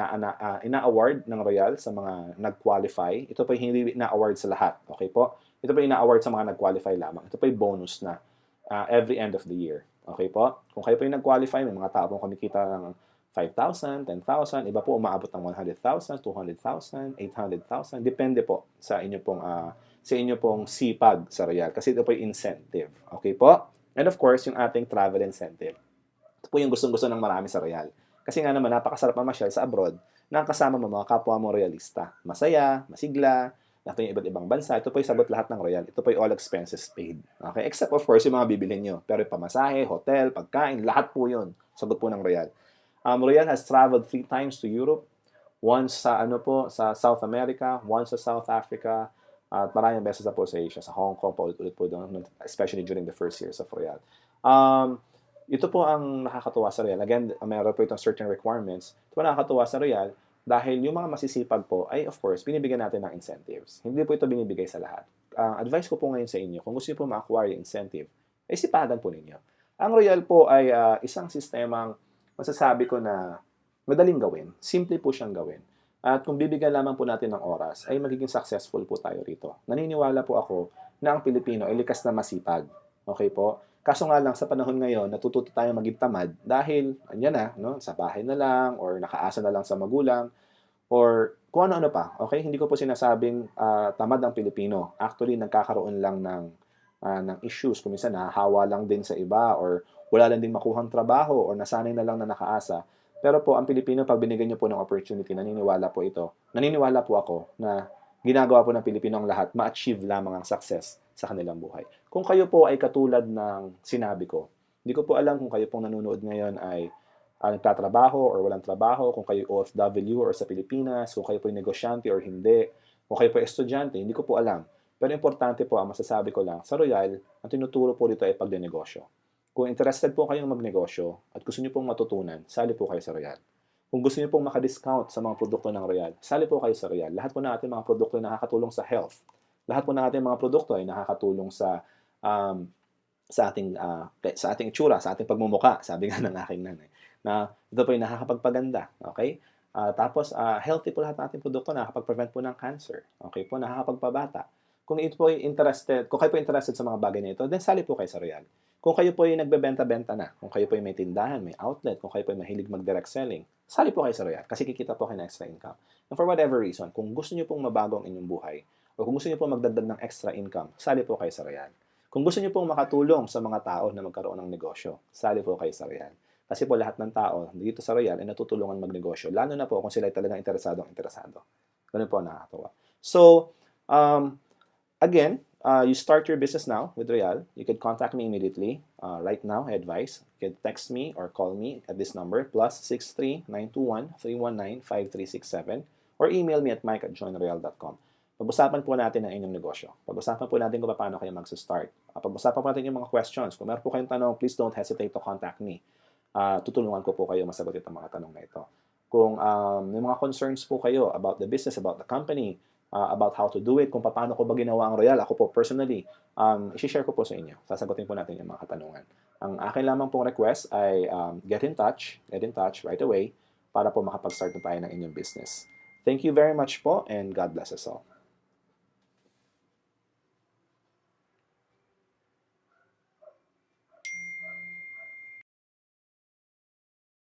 ina-award ng Royal sa mga nag-qualify. Ito po yung hindi ina-award sa lahat. Okay po? Ito po yung ina-award sa mga nag-qualify lamang. Ito po yung bonus na. Every end of the year. Okay po? Kung kayo po yung nag-qualify, may mga tao pong kumikita ng 5,000, 10,000, iba po umaabot ng 100,000, 200,000, 800,000. Depende po sa inyo pong sipag sa Royal. Kasi ito po yung incentive. Okay po? And of course, yung ating travel incentive. Ito po yung gustong-gusto ng marami sa Royal. Kasi nga naman, napakasarap mamasyal sa abroad na kasama mo mga kapwa mo royalista. Masaya, masigla, lahat yung iba't ibang bansa. Ito po yung sagot lahat ng Royal. Ito po yung all expenses paid. Okay? Except of course yung mga bibilhin nyo. Pero yung pamasahe, hotel, pagkain, lahat po yun. Sagot po ng Royal. Royal has traveled 3 times to Europe. Once sa sa South America, once sa South Africa, at maraming beses na po sa Asia, sa Hong Kong, paulit-ulit po doon, especially during the first years of Royal. Ito po ang nakakatuwa sa Royal. Again, meron po itong certain requirements. Ito po nakakatuwa sa Royal dahil yung mga masisipag po ay of course binibigyan natin ng incentives. Hindi po ito binibigay sa lahat. Advice ko po ngayon sa inyo, kung gusto niyo po ma-acquire yung incentive, ay sipagan po ninyo. Ang Royal po ay isang sistemang masasabi ko na madaling gawin. Simple po siyang gawin. At kung bibigyan lamang po natin ng oras, ay magiging successful po tayo rito. Naniniwala po ako na ang Pilipino ay likas na masipag. Okay po? Kaso nga lang sa panahon ngayon, natututo tayong maging tamad dahil andyan na, no, sa bahay na lang or nakaasa na lang sa magulang or kung ano-ano pa. Okay? Hindi ko po sinasabing tamad ang Pilipino. Actually, nagkakaroon lang ng issues. Kung minsan nahahawa lang din sa iba or wala lang din makuhang trabaho or nasanay na lang na nakaasa. Pero po, ang Pilipino, pag binigyan niyo po ng opportunity, naniniwala po ako na ginagawa po ng Pilipino ang lahat, ma-achieve lamang ang success sa kanilang buhay. Kung kayo po ay katulad ng sinabi ko, hindi ko po alam kung kayo pong nanonood ngayon ay nagtatrabaho or walang trabaho, kung kayo OFW or sa Pilipinas, kung kayo po ay negosyante or hindi, kung kayo po ay estudyante, hindi ko po alam. Pero importante po, ang masasabi ko lang, sa Royal, ang tinuturo po dito ay pagdenegosyo. Kung interested po kayong magnegosyo at gusto niyo pong matutunan, sali po kayo sa Royal. Kung gusto niyo pong maka-discount sa mga produkto ng Royal, sali po kayo sa Royal. Lahat po ng ating mga produkto ay nakakatulong sa health. Lahat po ng ating mga produkto ay nakakatulong sa ating itsura, sa ating pagmumuka, sabi nga ng aking nanay, na ito po ay nakakapagpaganda. Okay? Tapos, healthy po lahat ng ating produkto, nakakapag-prevent po ng cancer. Okay po, nakakapagpabata. Kung ito po ay interested, kung kayo po interested sa mga bagay na ito, then sali po kayo sa Royal. Kung kayo po ay nagbebenta-benta na, kung kayo po ay may tindahan, may outlet, kung kayo po ay mahilig mag-direct selling, sali po kayo sa Royal kasi kikita po kayo ng extra income. And for whatever reason, kung gusto niyo pong mabago ang inyong buhay, o kung gusto niyo pong magdagdag ng extra income, sali po kayo sa Royal. Kung gusto niyo pong makatulong sa mga tao na magkaroon ng negosyo, sali po kayo sa Royal. Kasi po lahat ng tao dito sa Royal ay natutulungan magnegosyo, lalo na po kung sila ay talagang interesado. Ganun po nakakatawa. So, again, you start your business now with Royal. You can contact me immediately. Right now, I advise. You can text me or call me at this number, +63 921 319 5367, or email me at mike@joinroyal.com. Pag-usapan po natin ang inyong negosyo. Pag-usapan po natin kung paano kayo mag-start. Pag-usapan po natin yung mga questions. Kung meron po kayong tanong, please don't hesitate to contact me. Tutulungan ko po kayo masagot itong mga tanong na ito. Kung may mga concerns po kayo about the business, about the company, about how to do it, kung paano ko ba ginawa ang Royal, ako po personally, isi-share ko po sa inyo. Sasagutin po natin yung mga katanungan. Ang akin lamang pong request ay get in touch right away para po makapag-start na tayo ng inyong business. Thank you very much po and God bless us all.